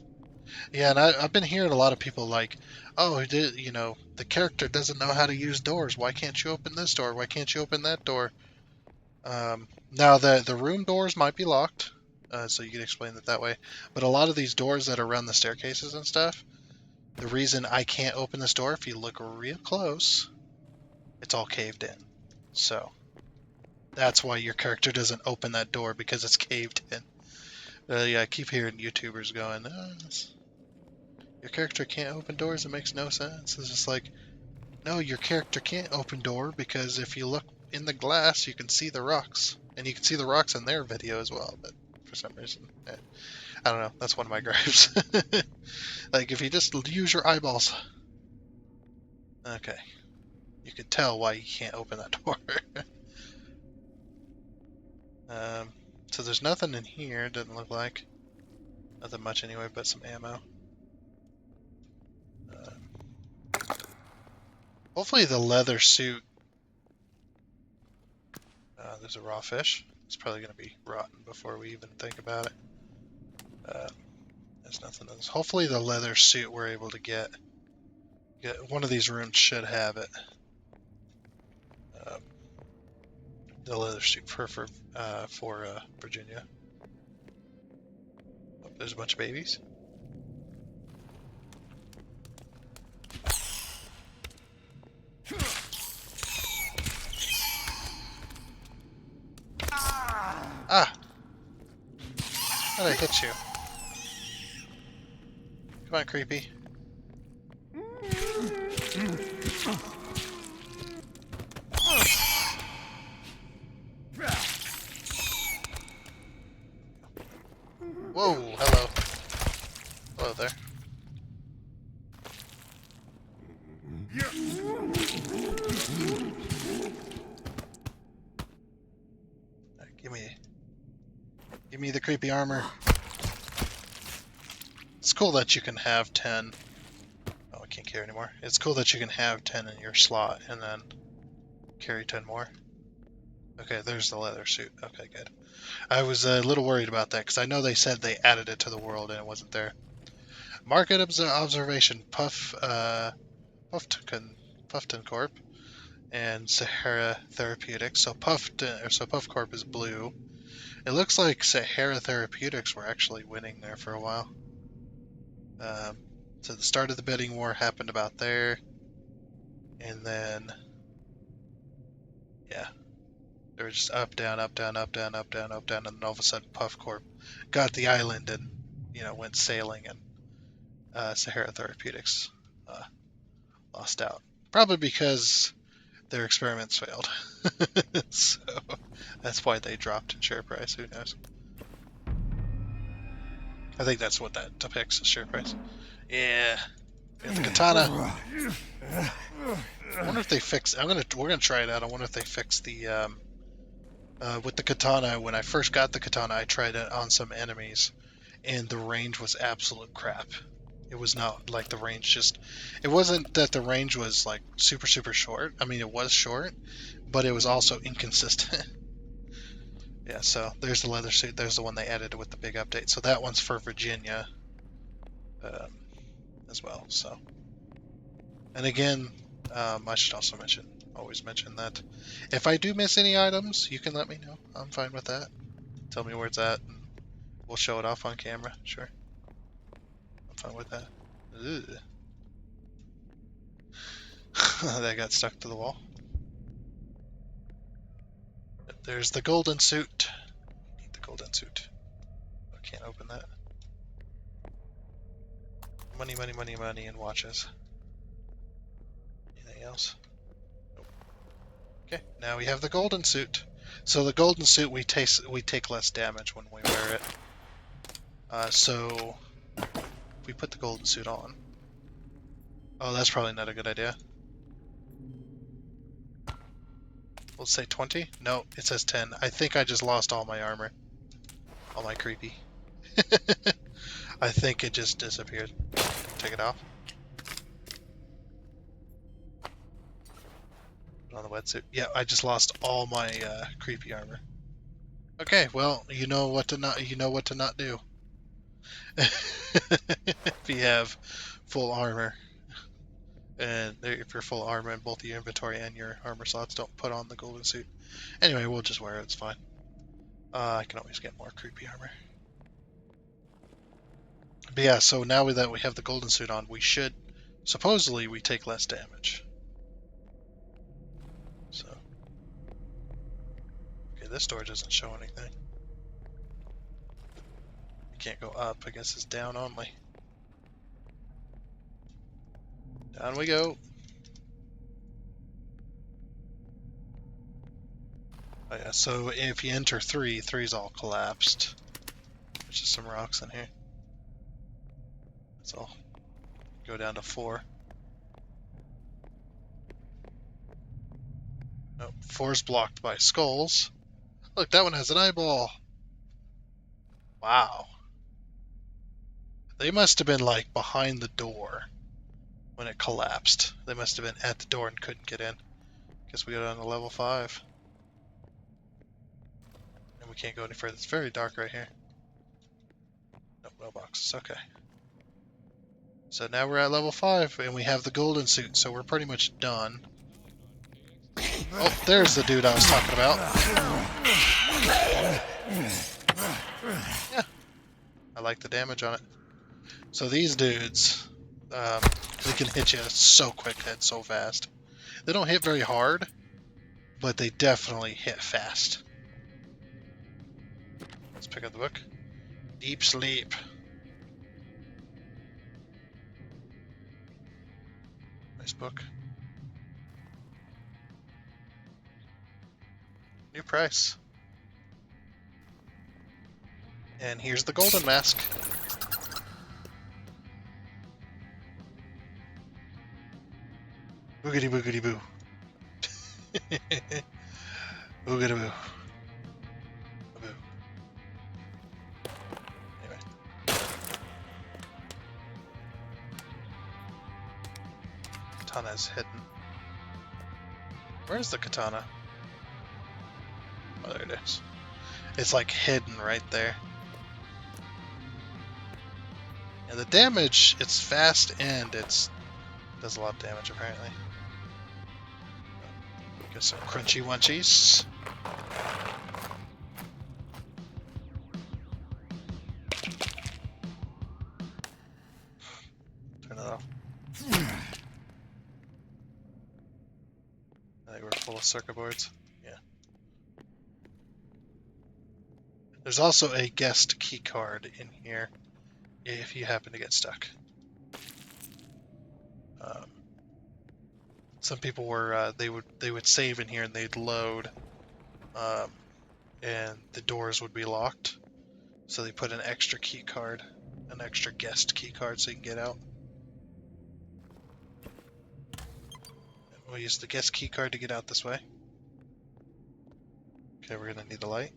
Yeah, and I've been hearing a lot of people like, oh, you know, the character doesn't know how to use doors. Why can't you open this door? Why can't you open that door? Now, the room doors might be locked, so you can explain it that way. But a lot of these doors that are around the staircases and stuff, the reason I can't open this door, if you look real close, it's all caved in. So that's why your character doesn't open that door, because it's caved in. Yeah, I keep hearing YouTubers going, your character can't open doors, it makes no sense. It's just like, no, your character can't open door because if you look in the glass, you can see the rocks. And you can see the rocks in their video as well, but for some reason, I don't know, that's one of my gripes. Like, if you just use your eyeballs. Okay. You can tell why you can't open that door. So there's nothing in here, doesn't look like. Nothing much anyway, but some ammo. Hopefully the leather suit... there's a raw fish. It's probably going to be rotten before we even think about it. There's nothing else. Hopefully the leather suit we're able to get. One of these rooms should have it. The leather suit for Virginia. Oh, there's a bunch of babies. Ah! How did I hit you? Come on, creepy. Whoa, hello. Hello there. Give me the creepy armor. It's cool that you can have 10. Oh, I can't carry anymore. It's cool that you can have 10 in your slot and then carry 10 more. Okay, there's the leather suit. Okay, good. I was a little worried about that because I know they said they added it to the world and it wasn't there. Market observation: Puffton Corp and Sahara Therapeutics. So Puff Corp is blue. It looks like Sahara Therapeutics were actually winning there for a while. So the start of the bidding war happened about there, and then yeah, they were just up, down, up, down, up, down, up, down, up, down, and then all of a sudden Puff Corp got the island and went sailing, and Sahara Therapeutics lost out, probably because their experiments failed. So that's why they dropped in share price. Who knows? I think that's what that depicts as share price. Yeah. We have the katana. I wonder if they fix. We're gonna try it out. I wonder if they fix the with the katana. When I first got the katana, I tried it on some enemies, and the range was absolute crap. It was not like the range just. It wasn't that the range was like super short. I mean, it was short, but it was also inconsistent. Yeah. So there's the leather suit. There's the one they added with the big update. So that one's for Virginia, as well. So. And again, I should also always mention that if I do miss any items, you can let me know. I'm fine with that. Tell me where it's at, and we'll show it off on camera. Sure. I'm fine with that. That got stuck to the wall. There's the golden suit. I need the golden suit. I can't open that. Money, money, money, money, and watches. Anything else? Nope. Okay, now we have the golden suit. So the golden suit, we take less damage when we wear it. So if we put the golden suit on. Oh, that's probably not a good idea. Let's say 20? No, it says 10. I think I just lost all my armor. All my creepy. I think it just disappeared. Take it off. Put on the wetsuit. Yeah, I just lost all my creepy armor. Okay, well, you know what to not do. If you have full armor, and if you're full armor in both your inventory and your armor slots, don't put on the golden suit. Anyway, we'll just wear it. It's fine. I can always get more creepy armor. But yeah, so now that we have the golden suit on, we should supposedly we take less damage. So okay, this door doesn't show anything. You can't go up. I guess it's down only. Down we go. Oh yeah, so if you enter 3, 3's all collapsed. There's just some rocks in here. That's all. Go down to 4. Nope, 4's blocked by skulls. Look, that one has an eyeball. Wow. They must have been like behind the door when it collapsed. They must have been at the door and couldn't get in. Guess we go down to level 5. We can't go any further. It's very dark right here. Nope, no boxes. Okay. So now we're at level 5, and we have the golden suit, so we're pretty much done. Oh, there's the dude I was talking about. Yeah, I like the damage on it. So these dudes, they can hit you so quick and so fast. They don't hit very hard, but they definitely hit fast. Let's pick up the book. Deep Sleep. Nice book. New price. And here's the golden mask. Boogity boogity boo. Boogity boo. Boo. Anyway. Katana's hidden. Where's the katana? Oh, there it is. It's like hidden right there. And the damage, it's fast and it does a lot of damage apparently. Get some crunchy munchies. Turn it off. I think we're full of circuit boards. Yeah. There's also a guest key card in here if you happen to get stuck. Some people were they would save in here and they'd load, and the doors would be locked. So they put an extra key card, an extra guest key card, so you can get out. We'll use the guest key card to get out this way. Okay, we're gonna need a light.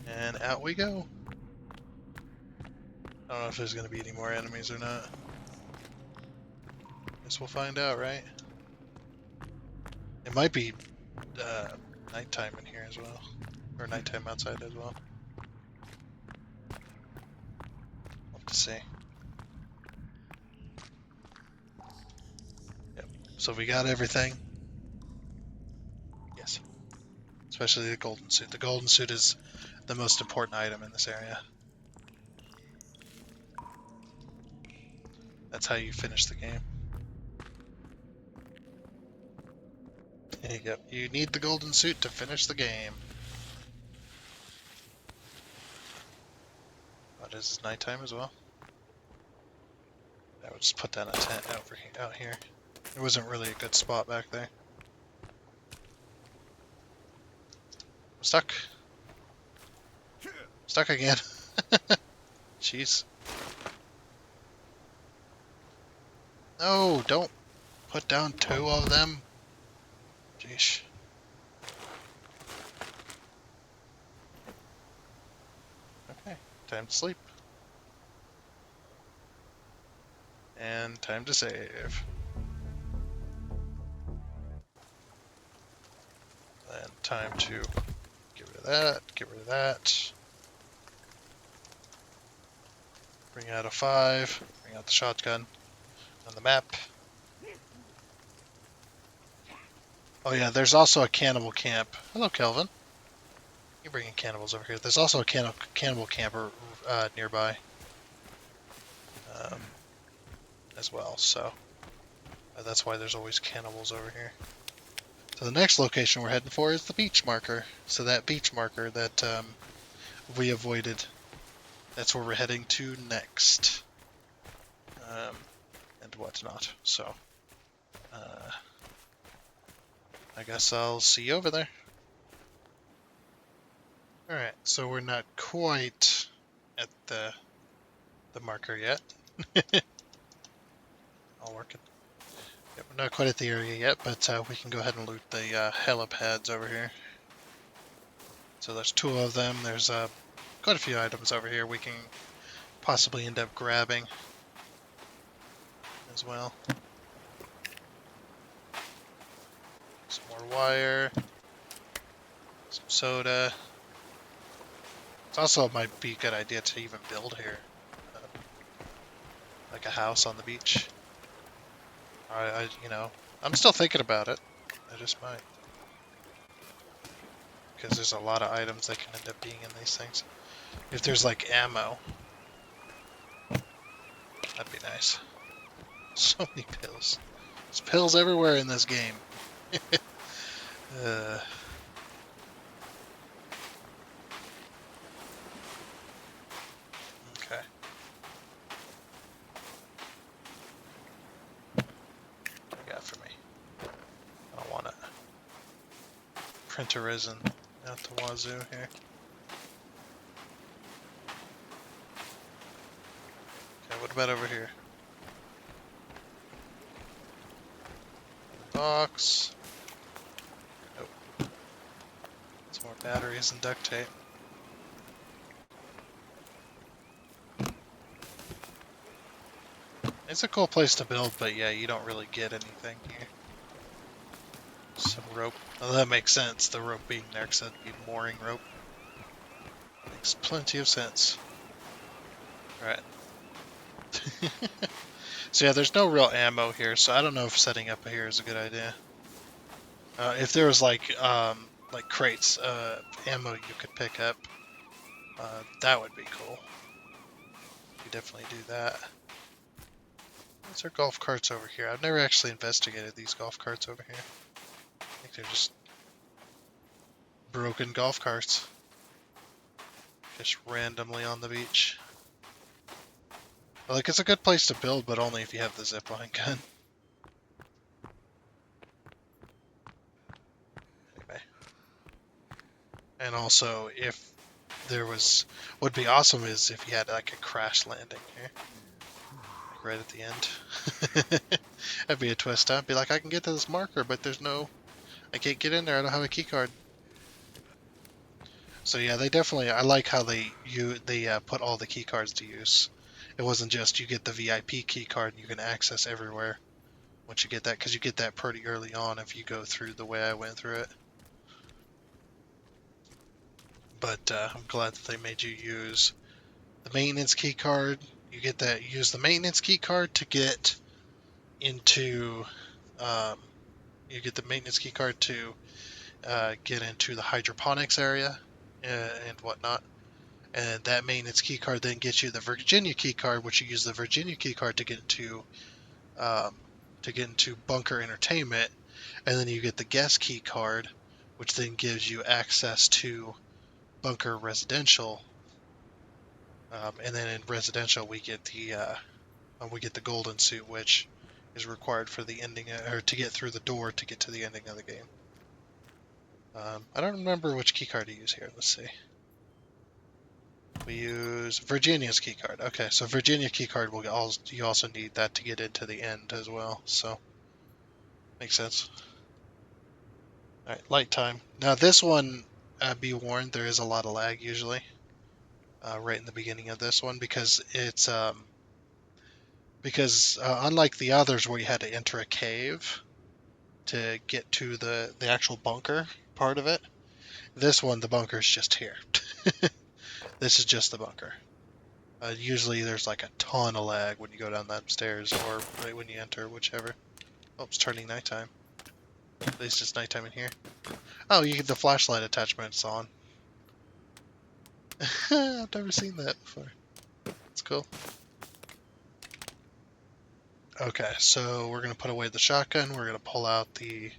And out we go. I don't know if there's going to be any more enemies or not. Guess we'll find out, right? It might be nighttime in here as well. Or nighttime outside as well. We'll have to see. Yep. So we got everything. Yes. Especially the golden suit. The golden suit is the most important item in this area. That's how you finish the game. Yep, you need the golden suit to finish the game. What is nighttime as well? I would just put down a tent out here. It wasn't really a good spot back there. I'm stuck. Stuck again. Jeez. No, don't put down 2 of them. Jeez. Okay, time to sleep. And time to save. And time to get rid of that, get rid of that. Bring out a 5, bring out the shotgun on the map. Oh yeah, there's also a cannibal camp. Hello, Kelvin. You're bringing cannibals over here. There's also a cannibal camper nearby as well, so that's why there's always cannibals over here. So the next location we're heading for is the beach marker. So that beach marker that we avoided, that's where we're heading to next. And whatnot. So I guess I'll see you over there. Alright, so we're not quite at the marker yet. I'll work it. Yep, we're not quite at the area yet, but we can go ahead and loot the helipads over here. So there's 2 of them. There's quite a few items over here we can possibly end up grabbing as well. more wire, some soda. It also might be a good idea to even build here, like a house on the beach. You know, I'm still thinking about it. I just might, because there's a lot of items that can end up being in these things. If there's like ammo, that'd be nice. So many pills. There's pills everywhere in this game. uh, okay. What do you got for me? I don't want it. Printer resin out the wazoo here. Okay, what about over here? Box. Nope. Some more batteries and duct tape. It's a cool place to build, but yeah, you don't really get anything here. Some rope. Well, that makes sense, the rope being there, because that'd be mooring rope. Makes plenty of sense. Alright. So yeah, there's no real ammo here, so I don't know if setting up here is a good idea. If there was like crates ammo you could pick up, that would be cool. You definitely do that. These are golf carts over here. I've never actually investigated these golf carts over here. I think they're just broken golf carts. Just randomly on the beach. Like, it's a good place to build, but only if you have the zipline gun. Anyway. And also, if there was... What'd be awesome is if you had, like, a crash landing here. Like, right at the end. That'd be a twist, huh? Be like, I can get to this marker, but there's no... I can't get in there, I don't have a key card. So yeah, they definitely... I like how they put all the key cards to use. It wasn't just you get the VIP key card and you can access everywhere once you get that, because you get that pretty early on if you go through the way I went through it. But I'm glad that they made you use the maintenance key card. You get that. You use the maintenance key card to get into. You get the maintenance key card to get into the hydroponics area and whatnot. And that maintenance key card then gets you the Virginia key card, which you use the Virginia key card to get into bunker entertainment, and then you get the guest key card, which then gives you access to bunker residential. And then in residential we get the golden suit, which is required for the ending, or to get through the door to get to the ending of the game. I don't remember which key card to use here. Let's see. We use Virginia's key card. Okay, so Virginia key card you also need that to get into the end as well. So makes sense. All right, light time. Now this one, be warned, there is a lot of lag usually. Right in the beginning of this one, because it's unlike the others where you had to enter a cave to get to the actual bunker part of it, this one the bunker is just here. This is just the bunker. Usually there's like a ton of lag when you go down that stairs or right when you enter, whichever. Oh, it's turning nighttime. At least it's nighttime in here. Oh, you get the flashlight attachments on. I've never seen that before. It's cool. Okay, so we're going to put away the shotgun. We're going to pull out the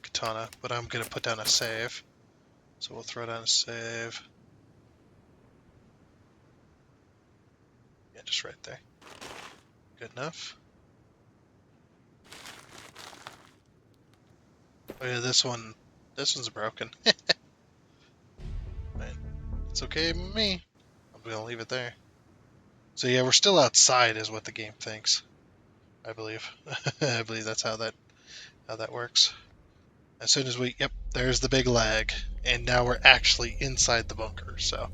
katana, but I'm going to put down a save. So we'll throw down a save. Yeah, just right there. Good enough. Oh yeah, this one's broken. Right. It's okay with me. I'm going to leave it there. So yeah, we're still outside is what the game thinks. I believe. I believe that's how that works. As soon as yep, there's the big lag. And now we're actually inside the bunker, so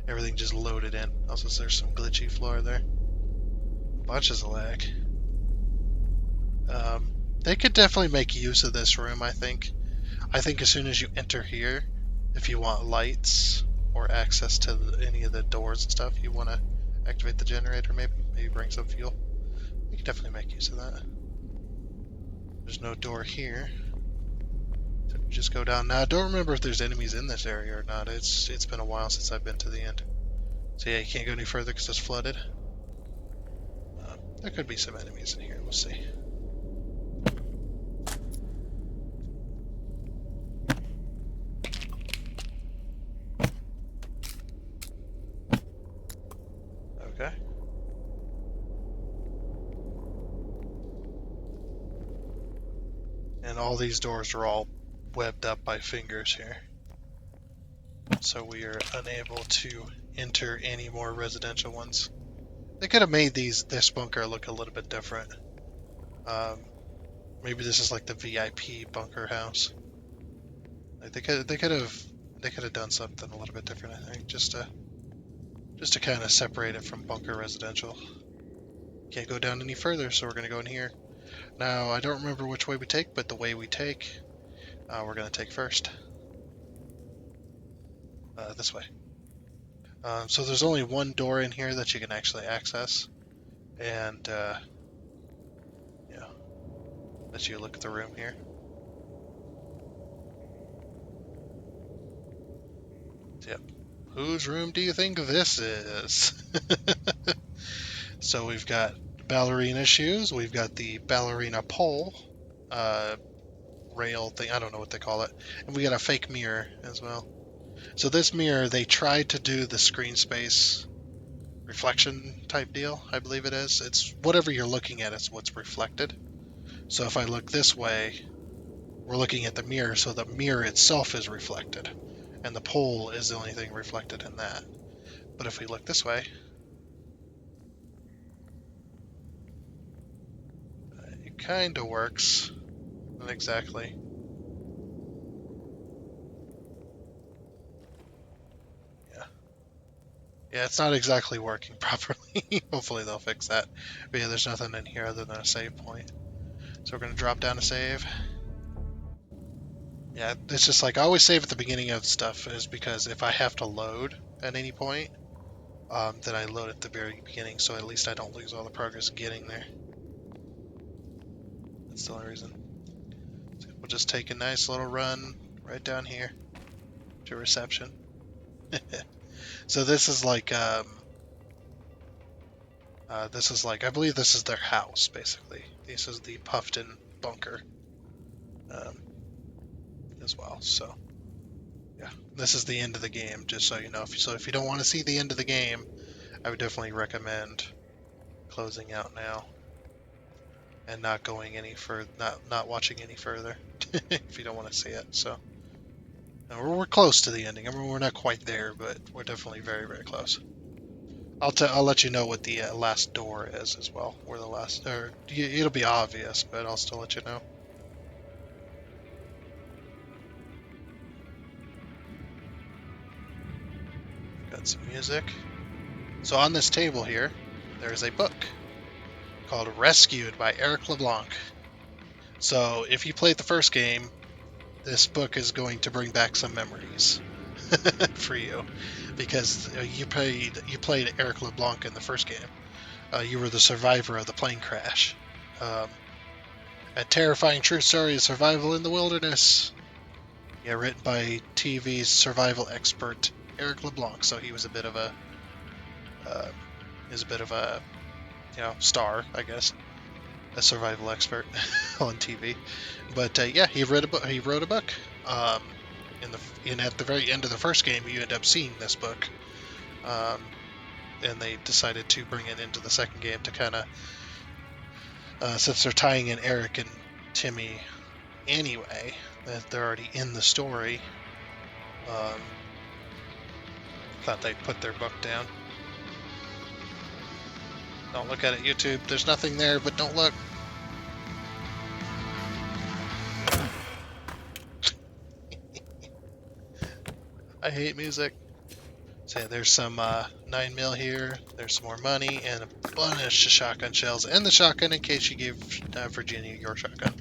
everything just loaded in. Also, there's some glitchy floor there. Bunches of lag. They could definitely make use of this room, I think. I think as soon as you enter here, if you want lights or access to any of the doors and stuff, you want to activate the generator, maybe bring some fuel. You can definitely make use of that. There's no door here. So just go down. Now, I don't remember if there's enemies in this area or not. It's been a while since I've been to the end. So yeah, you can't go any further because it's flooded. There could be some enemies in here. We'll see. Okay. And all these doors are all webbed up by fingers here. So we are unable to enter any more residential ones. They could have made this bunker look a little bit different. Maybe this is like the VIP bunker house. Like they could have done something a little bit different. I think just to kind of separate it from bunker residential. Can't go down any further, so we're gonna go in here. Now I don't remember which way we take, but the way we take, we're gonna take first. This way. So there's only one door in here that you can actually access, and yeah, let you look at the room here. Yep. Whose room do you think this is? So we've got ballerina shoes, we've got the ballerina pole, rail thing, I don't know what they call it, and we got a fake mirror as well. So this mirror, they tried to do the screen space reflection type deal, I believe it is. It's whatever you're looking at, it's what's reflected. So if I look this way, we're looking at the mirror, so the mirror itself is reflected, and the pole is the only thing reflected in that. But if we look this way, it kind of works. Not exactly. Yeah. Yeah, it's not exactly working properly. Hopefully they'll fix that. But yeah, there's nothing in here other than a save point. So we're going to drop down a save. Yeah, it's just like I always save at the beginning of stuff is because if I have to load at any point, then I load at the very beginning, so at least I don't lose all the progress getting there. That's the only reason. So we'll just take a nice little run right down here to reception. So this is like I believe this is their house basically. This is the Puffton bunker as well. So yeah, this is the end of the game. Just so you know, if you don't want to see the end of the game, I would definitely recommend closing out now and not going any further, not watching any further if you don't want to see it. So we're close to the ending. I mean, we're not quite there, but we're definitely very, very close. I'll let you know what the last door is as well. Where the last, or it'll be obvious, but I'll still let you know. Got some music. So on this table here, there's a book called Rescued by Eric LeBlanc. So if you played the first game, this book is going to bring back some memories for you, because you played Eric LeBlanc in the first game. You were the survivor of the plane crash. A terrifying true story of survival in the wilderness. Yeah, written by TV's survival expert Eric LeBlanc. So he was a bit of a, star, I guess, a survival expert on TV. But yeah, he wrote a book. At the very end of the first game, you end up seeing this book, and they decided to bring it into the second game to kind of, since they're tying in Eric and Timmy anyway, that they're already in the story. Thought they'd put their book down. Don't look at it, YouTube. There's nothing there, but don't look. I hate music. So yeah, there's some 9mm here. There's some more money and a bunch of shotgun shells, and the shotgun in case you gave Virginia your shotgun.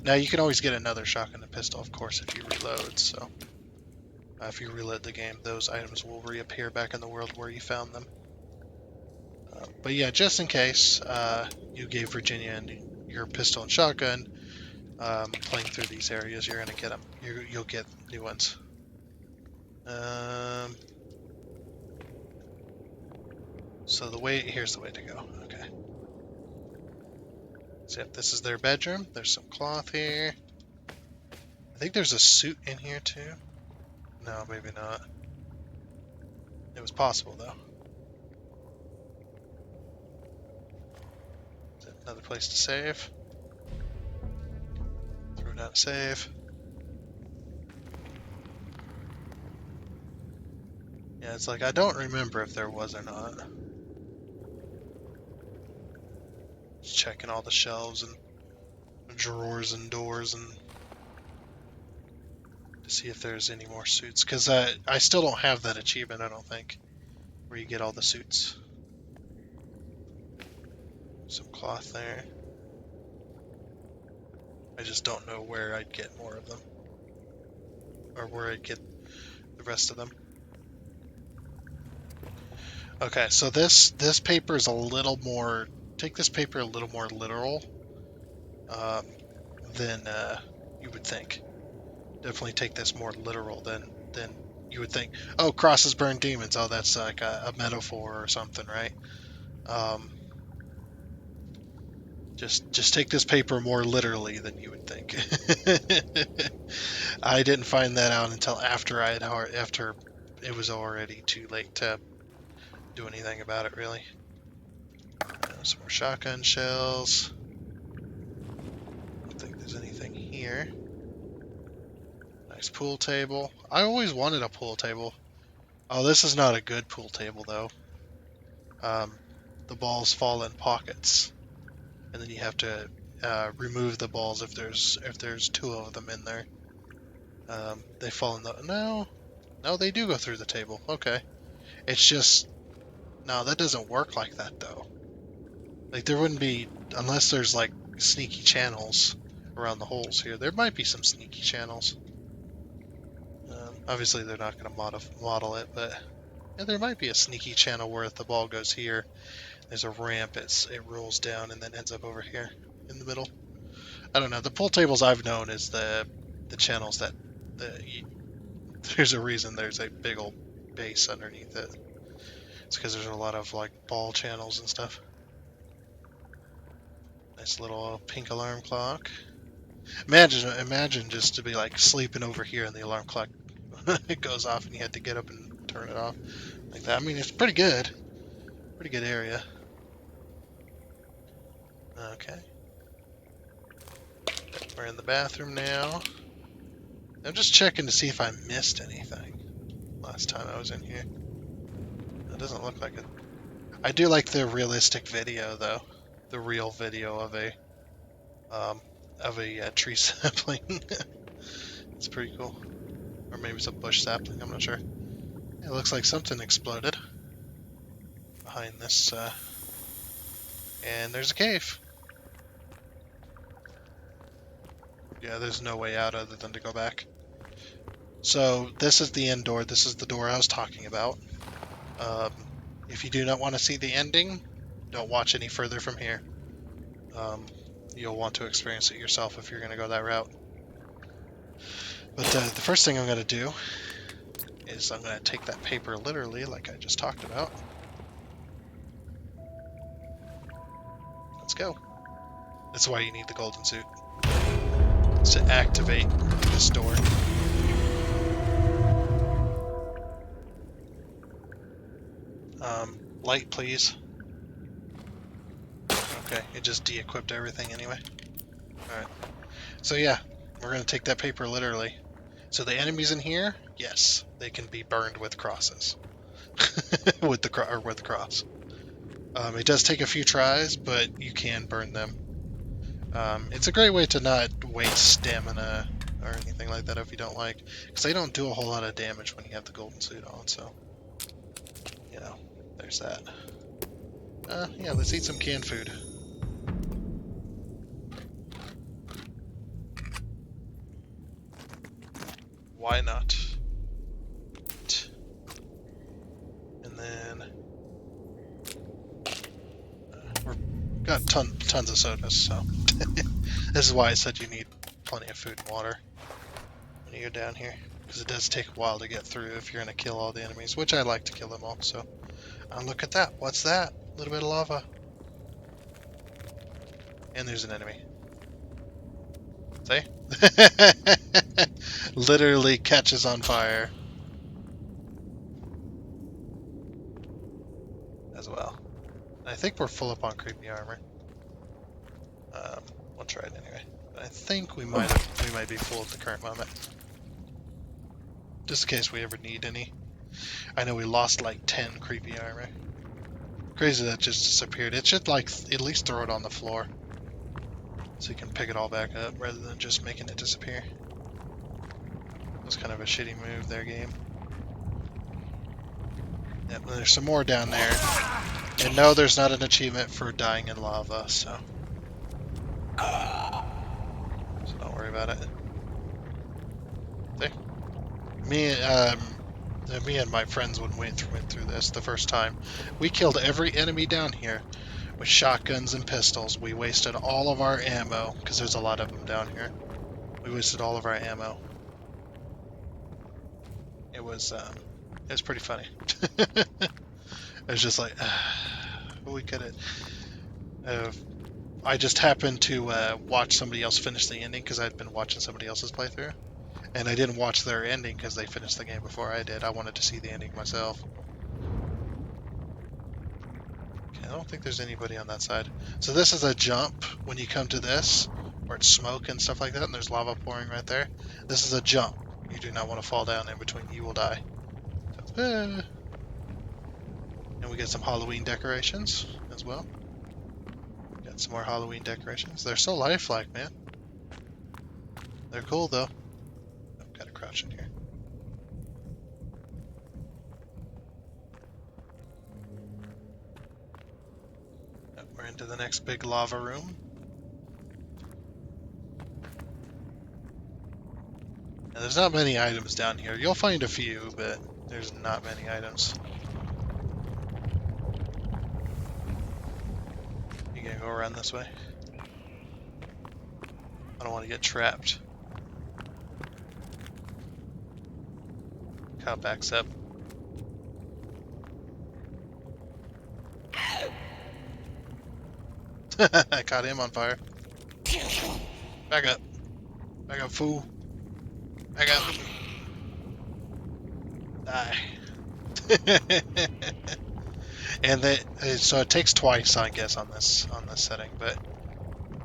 Now you can always get another shotgun and pistol, of course, if you reload. So if you reload the game, those items will reappear back in the world where you found them. But yeah, just in case you gave Virginia and your pistol and shotgun, playing through these areas, you're gonna get them. You'll get new ones. So here's the way to go. Okay. So if this is their bedroom, there's some cloth here. I think there's a suit in here too. No, maybe not. It was possible though. Is that another place to save? Throw down a save. Yeah, it's like I don't remember if there was or not. Just checking all the shelves and drawers and doors and to see if there's any more suits. Because I still don't have that achievement, I don't think, where you get all the suits. Some cloth there. I just don't know where I'd get more of them. Or where I'd get the rest of them. Okay, so this paper is a little more... Take this paper a little more literal than you would think. Definitely take this more literal than you would think. Oh, crosses burn demons. Oh, that's like a metaphor or something, right? Just take this paper more literally than you would think. I didn't find that out until after after it was already too late to do anything about it, really. Some more shotgun shells. I don't think there's anything here. Nice pool table. I always wanted a pool table. Oh, this is not a good pool table though. The balls fall in pockets, and then you have to remove the balls if there's two of them in there. They fall in the no, they do go through the table. Okay, it's just no, that doesn't work like that though. Like there wouldn't be unless there's like sneaky channels around the holes here. There might be some sneaky channels. Obviously, they're not going to model it, but yeah, there might be a sneaky channel where if the ball goes here, there's a ramp. It rolls down and then ends up over here in the middle. I don't know. The pool tables I've known is the channels that there's a reason there's a big old base underneath it. It's because there's a lot of like ball channels and stuff. Nice little pink alarm clock. Imagine just to be like sleeping over here and the alarm clock it goes off and you had to get up and turn it off like that. I mean, it's pretty good. Pretty good area. Okay. We're in the bathroom now. I'm just checking to see if I missed anything last time I was in here. It doesn't look like it. I do like the realistic video though. The real video of a tree sapling. It's pretty cool. Or maybe it's a bush sapling, I'm not sure. It looks like something exploded behind this, and there's a cave. Yeah, there's no way out other than to go back. So this is the end door. This is the door I was talking about. If you do not want to see the ending, don't watch any further from here. You'll want to experience it yourself if you're going to go that route. But the first thing I'm going to do is I'm going to take that paper literally, like I just talked about. Let's go. That's why you need the golden suit. It's to activate this door. Light, please. Okay, it just de-equipped everything anyway. Alright. So yeah, we're going to take that paper literally. So the enemies in here, yes, they can be burned with crosses. with the cross. It does take a few tries, but you can burn them. It's a great way to not waste stamina or anything like that if you don't like, because they don't do a whole lot of damage when you have the golden suit on, so, you know, there's that. Yeah, let's eat some canned food. why not? And then we've got tons of sodas, so this is why I said you need plenty of food and water when you go down here, because it does take a while to get through if you're going to kill all the enemies, which I like to kill them all. So, look at that. What's that? A little bit of lava. And there's an enemy. See? Literally catches on fire. As well. I think we're full up on creepy armor. We'll try it anyway. But I think we might be full at the current moment. Just in case we ever need any. I know we lost like 10 creepy armor. Crazy that just disappeared. It should like at least throw it on the floor. So you can pick it all back up rather than just making it disappear. That was kind of a shitty move there, game. Yep, there's some more down there. And no, there's not an achievement for dying in lava, so don't worry about it. There. Me and my friends, when we went through this the first time, we killed every enemy down here with shotguns and pistols. We wasted all of our ammo, because there's a lot of them down here. We wasted all of our ammo. It was pretty funny. It was just like, we could have... I just happened to watch somebody else finish the ending, because I'd been watching somebody else's playthrough. And I didn't watch their ending because they finished the game before I did. I wanted to see the ending myself. Okay, I don't think there's anybody on that side. So this is a jump when you come to this, where it's smoke and stuff like that, and there's lava pouring right there. This is a jump. You do not want to fall down in between. You will die. So, and we get some Halloween decorations as well. Got some more Halloween decorations. They're so lifelike, man. They're cool, though. I've got to crouch in here. We're into the next big lava room. Now, there's not many items down here. You'll find a few, but there's not many items. You gonna go around this way? I don't want to get trapped. Cow backs up. I caught him on fire. Back up. Back up, fool. Back up. Die. And so it takes twice, I guess, on this setting, but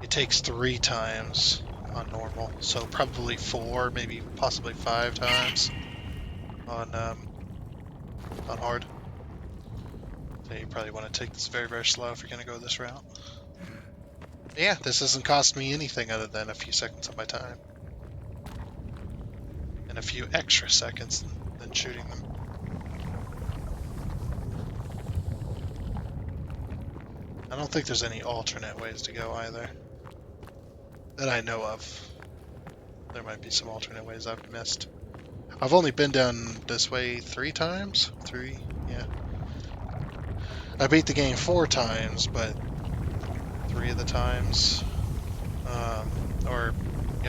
it takes 3 times on normal. So probably 4, maybe possibly 5 times on hard. So you probably want to take this very, very slow if you're going to go this route. Yeah, this doesn't cost me anything other than a few seconds of my time. And a few extra seconds than shooting them. I don't think there's any alternate ways to go either. That I know of. There might be some alternate ways I've missed. I've only been down this way 3 times? 3? Yeah. I beat the game 4 times, but 3 of the times,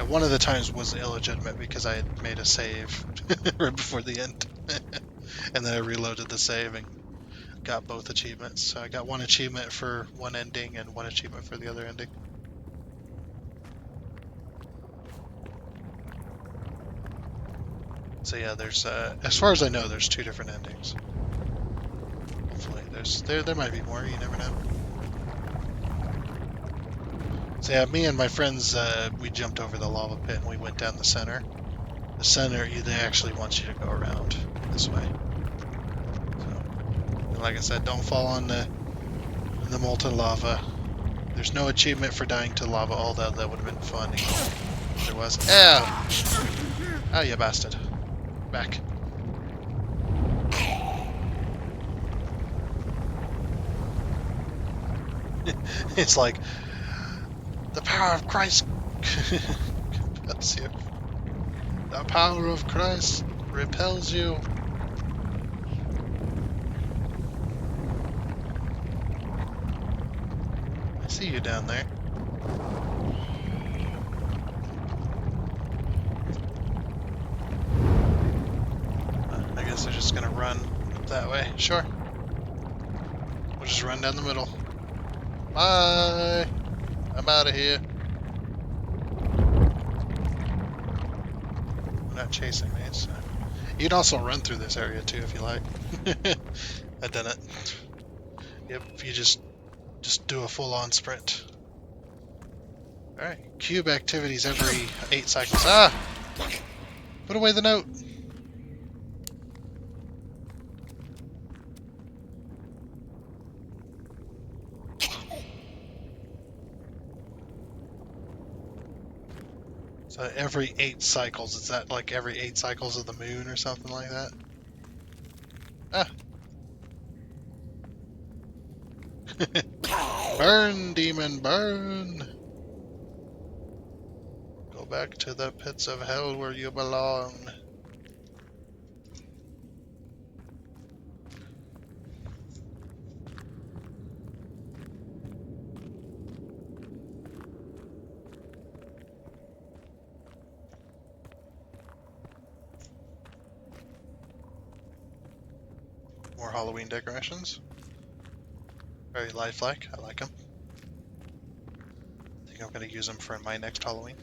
one of the times was illegitimate because I had made a save right before the end. And then I reloaded the save and got both achievements. So I got 1 achievement for one ending and 1 achievement for the other ending. So yeah, there's, as far as I know, there's 2 different endings. Hopefully, there might be more, you never know. So yeah, me and my friends, we jumped over the lava pit and we went down the center. The center, they actually want you to go around this way. So, and like I said, don't fall in the molten lava. There's no achievement for dying to lava, although that would have been fun if there was. Ow! Oh, you bastard. Back. It's like, the power of Christ compels you. The power of Christ repels you. I see you down there. I guess they're just gonna run that way. Sure. We'll just run down the middle. Bye! I'm out of here. They're not chasing me, so... You can also run through this area too if you like. I've done it. Yep, you just do a full-on sprint. Alright, cube activities every 8 cycles. Ah! Put away the note! So every 8 cycles, is that like every 8 cycles of the moon or something like that? Ah! Burn, demon, burn! Go back to the pits of hell where you belong. More Halloween decorations. Very lifelike. I like them. I think I'm going to use them for my next Halloween.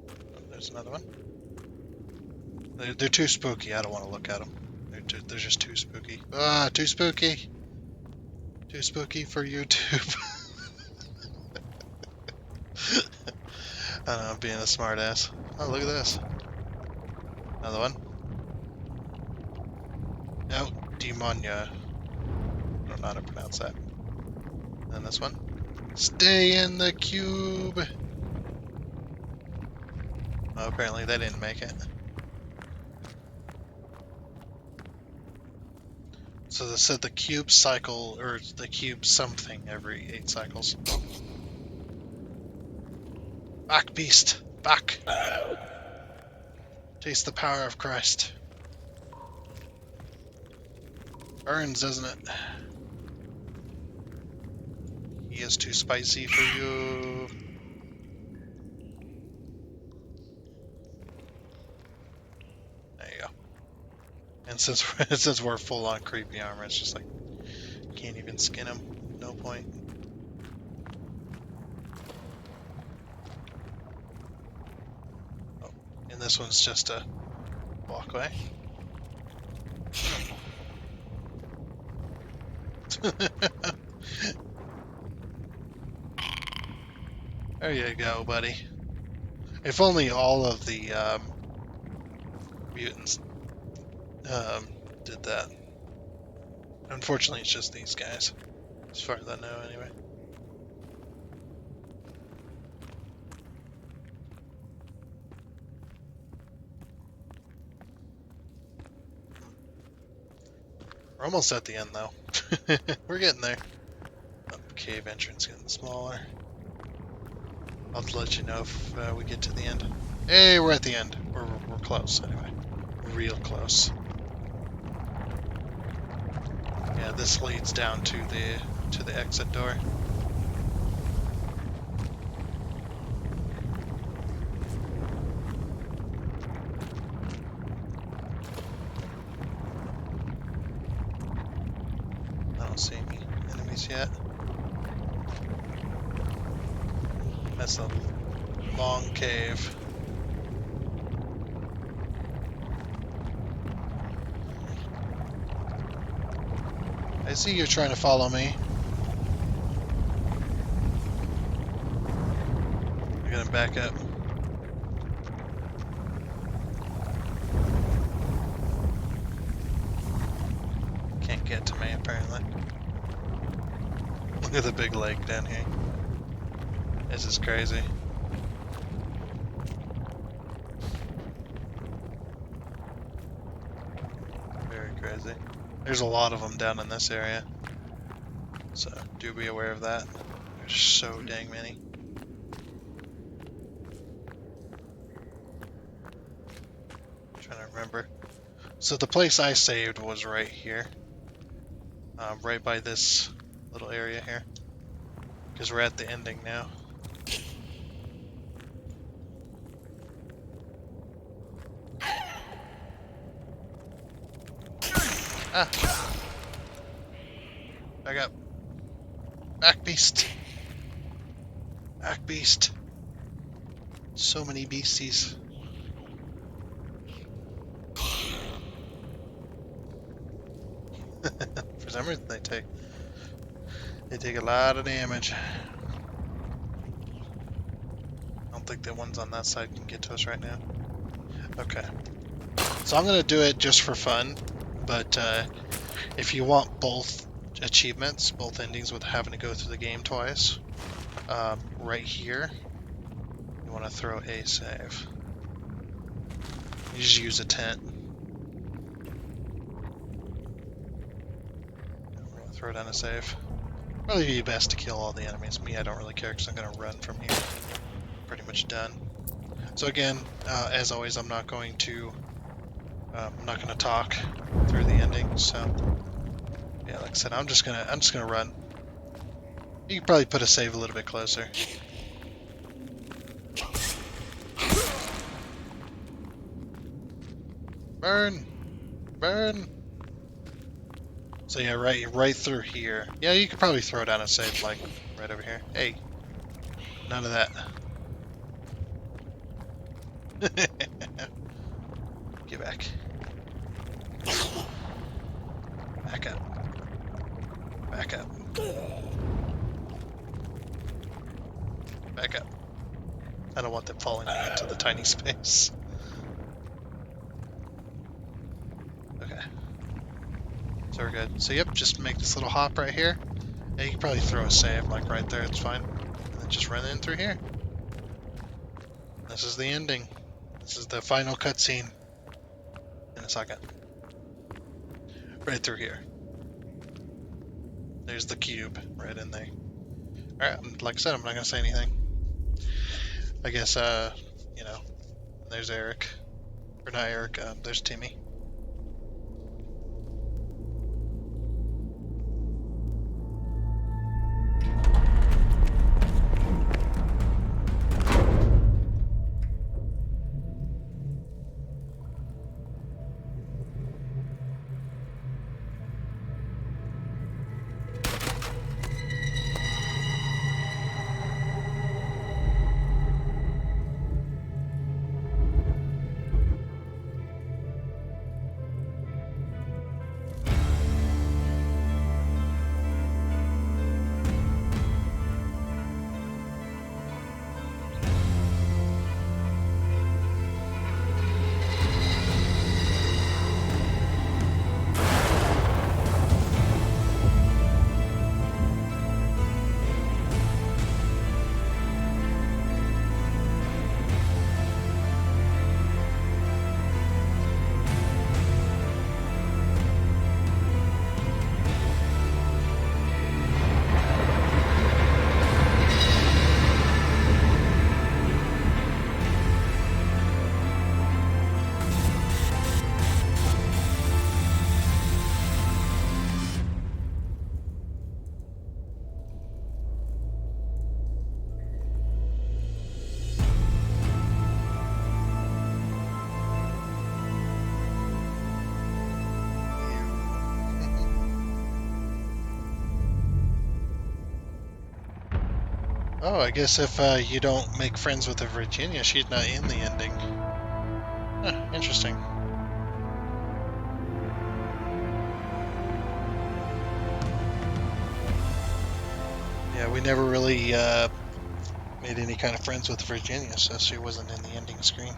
Oh, there's another one. They're too spooky. I don't want to look at them. They're just too spooky. Ah, too spooky. Too spooky for YouTube. I don't know, I'm being a smartass. Oh, look at this. Another one. Oh, demonia. I don't know how to pronounce that. And this one. Stay in the cube! Oh, apparently they didn't make it. So they said the cube cycle, or the cube something every 8 cycles. Back, beast! Back! Taste the power of Christ. Burns, doesn't it? He is too spicy for you. There you go. And since we're full on creepy armor, it's just like can't even skin him. No point. Oh, and this one's just a walkway. There you go, buddy. If only all of the mutants did that. Unfortunately, it's just these guys, as far as I know, anyway. We're almost at the end, though. We're getting there. Oh, cave entrance getting smaller. I'll have to let you know if we get to the end. Hey, we're at the end. We're close, anyway. Real close. Yeah, this leads down to the exit door. I don't see any enemies yet. That's a long cave. I see you're trying to follow me. I gotta back up. Can't get to me, apparently. Look at the big lake down here. This is crazy. Very crazy. There's a lot of them down in this area. So, do be aware of that. There's so dang many. Trying to remember. So the place I saved was right here. Right by this little area here. Because we're at the ending now. Ah! Back up. Back, beast! Back, beast! So many beasties. For some reason they take a lot of damage. I don't think the ones on that side can get to us right now. Okay. So I'm gonna do it just for fun, but if you want both achievements, both endings with having to go through the game twice, right here, you want to throw a save. You just use a tent. We're gonna throw down a save. Probably be best to kill all the enemies. Me, I don't really care because I'm gonna run from here. Pretty much done. So again, as always, I'm not going to talk through the ending. So yeah, like I said, I'm just gonna run. You can probably put a save a little bit closer. Burn! Burn! So yeah, right through here. Yeah, you could probably throw down a save like right over here. Hey, none of that. Get back. Back up. Back up. Back up. I don't want them falling into the tiny space. Okay. So we're good. So yep, just make this little hop right here. Yeah, you can probably throw a save like right there, it's fine. And then just run in through here. This is the ending. This is the final cutscene. In a second. Right through here. There's the cube right in there. Alright, like I said, I'm not gonna say anything. I guess, you know, there's Eric. Or not Eric, there's Timmy. Oh, I guess if you don't make friends with a Virginia, she's not in the ending. Huh, interesting. Yeah, we never really made any kind of friends with Virginia, so she wasn't in the ending screen.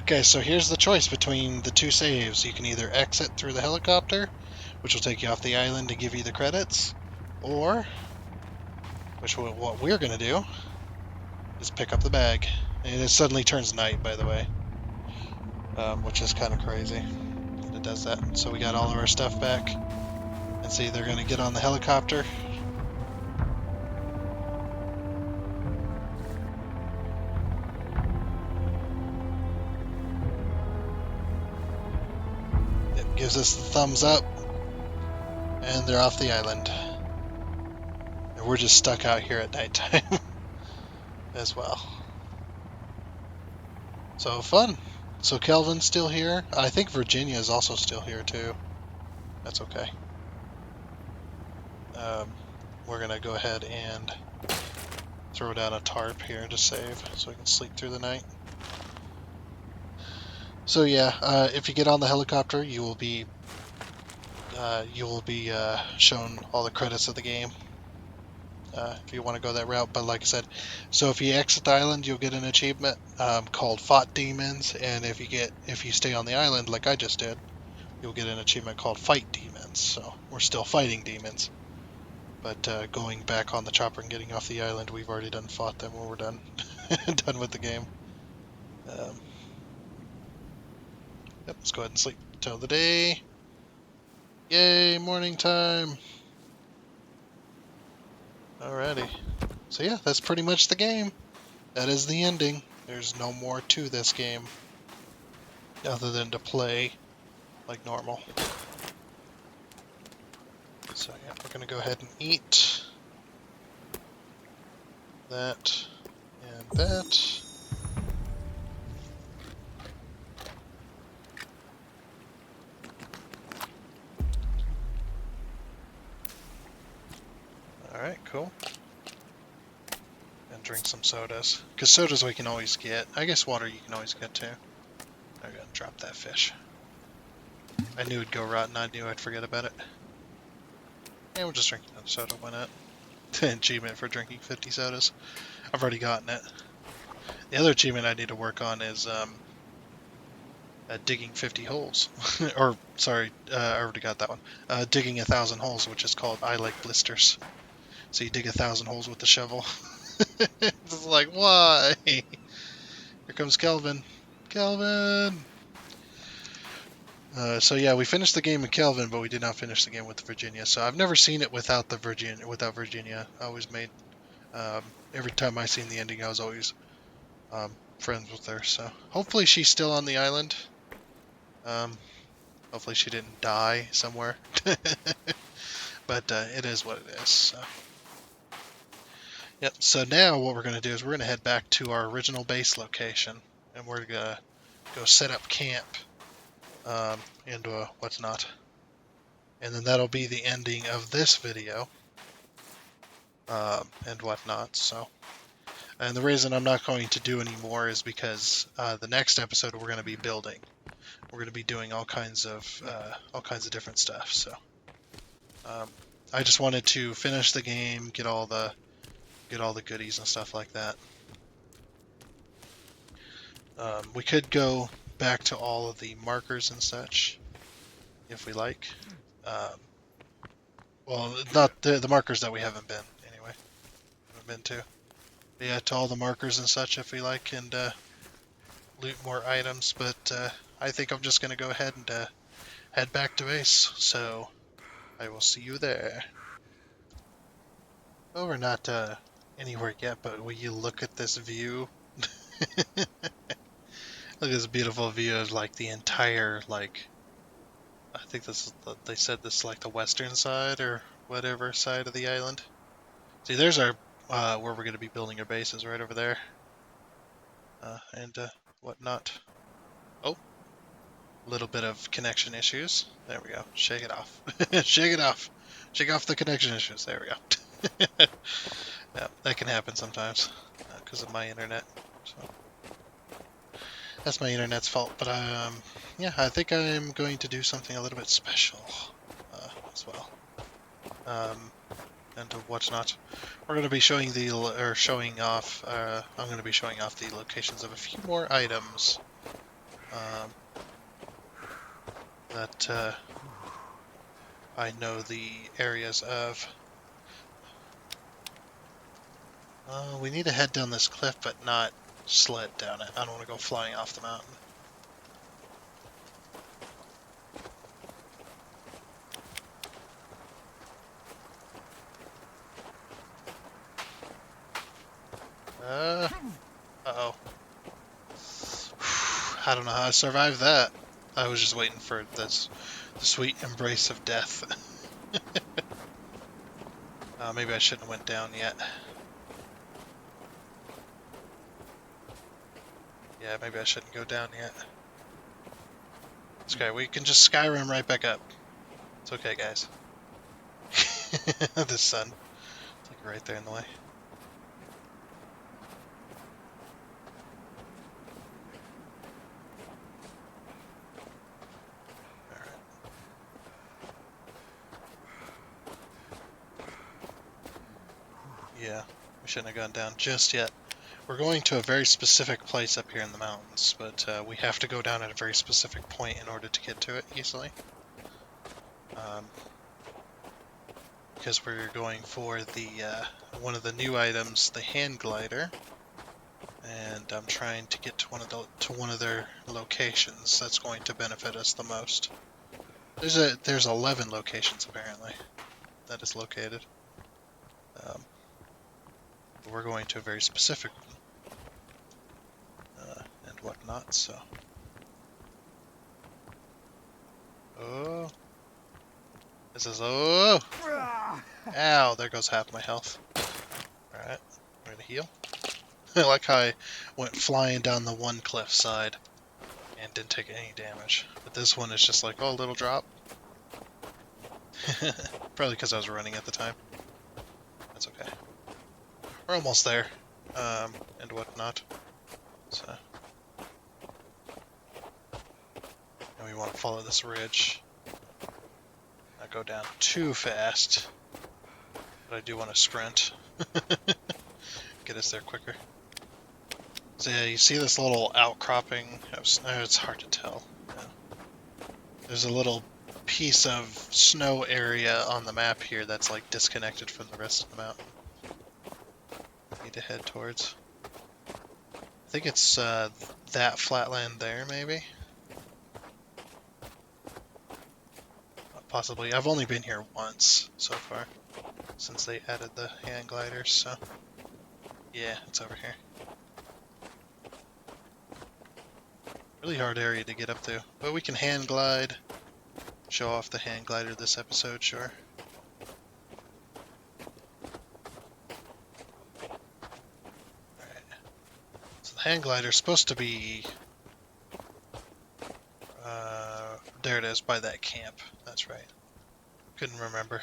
Okay, so here's the choice between the two saves. You can either exit through the helicopter, which will take you off the island to give you the credits, or, what we're going to do, is pick up the bag. And it suddenly turns night, by the way, which is kind of crazy that it does that. So we got all of our stuff back. And see, they're going to get on the helicopter. gives us the thumbs up, and they're off the island. And we're just stuck out here at nighttime as well. So fun. So Kelvin's still here. I think Virginia is also still here too. That's okay. We're gonna go ahead and throw down a tarp here to save, so we can sleep through the night. So yeah, if you get on the helicopter, you will be shown all the credits of the game. If you want to go that route, but like I said, so if you exit the island, you'll get an achievement called Fought Demons, and if you stay on the island like I just did, you'll get an achievement called Fight Demons. So we're still fighting demons, but going back on the chopper and getting off the island, we've already done fought them when we're done done with the game. Yep, let's go ahead and sleep till the day. Yay, morning time. Alrighty. So yeah, that's pretty much the game. That is the ending. There's no more to this game other than to play like normal. So yeah, we're gonna go ahead and eat that and that. Alright, cool. And drink some sodas. Because sodas we can always get. I guess water you can always get too. I'm gonna drop that fish. I knew it'd go rotten, I knew I'd forget about it. Yeah, we'll just drink another soda, why not? Achievement for drinking 50 sodas. I've already gotten it. The other achievement I need to work on is digging 50 holes. Or, sorry, I already got that one. Digging 1,000 holes, which is called I Like Blisters. So you dig 1,000 holes with the shovel. It's like, why? Here comes Kelvin. Kelvin! So yeah, we finished the game with Kelvin, but we did not finish the game with Virginia. So I've never seen it without Virginia. I always made every time I seen the ending, I was always friends with her. So hopefully she's still on the island. Hopefully she didn't die somewhere. But it is what it is. So. Yep. So now what we're going to do is we're going to head back to our original base location, and we're going to go set up camp and what's not. And then that'll be the ending of this video and whatnot. So, and the reason I'm not going to do any more is because the next episode we're going to be building. We're going to be doing all kinds of different stuff. So, I just wanted to finish the game, get all the goodies and stuff like that. We could go back to all of the markers and such if we like. Well, not the markers that we haven't been anyway. Haven't been to. But yeah, to all the markers and such if we like, and loot more items. But I think I'm just gonna go ahead and head back to base. So I will see you there. Well, we're not anywhere yet, but will you look at this view? Look at this beautiful view of like the entire I think they said this is like the western side or whatever side of the island. See, there's our where we're going to be building our bases right over there, and whatnot. Oh, a little bit of connection issues. There we go. Shake it off. Shake it off. Shake off the connection issues. There we go. Yeah, that can happen sometimes because of my internet. So. That's my internet's fault, but yeah, I think I'm going to do something a little bit special as well. And whatnot. We're going to be showing I'm going to be showing off the locations of a few more items that I know the areas of. We need to head down this cliff, but not sled down it. I don't want to go flying off the mountain. Uh-oh. I don't know how I survived that. I was just waiting for The sweet embrace of death. Maybe I shouldn't have went down yet. Yeah, maybe I shouldn't go down yet. It's okay, we can just Skyrim right back up. It's okay, guys. The sun. It's like right there in the way. Alright. Yeah, we shouldn't have gone down just yet. We're going to a very specific place up here in the mountains, but we have to go down at a very specific point in order to get to it easily. Because we're going for the one of the new items, the hand glider, and I'm trying to get to one of their locations that's going to benefit us the most. There's 11 locations apparently that is located. We're going to a very specific one. And whatnot, so. Oh. This is, oh! Ow, there goes half my health. Alright, we're gonna heal. I like how I went flying down the one cliff side and didn't take any damage. But this one is just like, oh, a little drop. Probably because I was running at the time. That's okay. We're almost there. And whatnot. So. And we want to follow this ridge. Not go down too fast. But I do want to sprint. Get us there quicker. So yeah, you see this little outcropping of snow? It's hard to tell. Yeah. There's a little piece of snow area on the map here that's like disconnected from the rest of the mountain. I need to head towards. I think it's that flatland there, maybe? Possibly. I've only been here once so far, since they added the hand gliders, so... Yeah, it's over here. Really hard area to get up to, but we can hand glide. Show off the hand glider this episode, sure. Alright. So the hand glider is supposed to be... there it is, by that camp. That's right. Couldn't remember.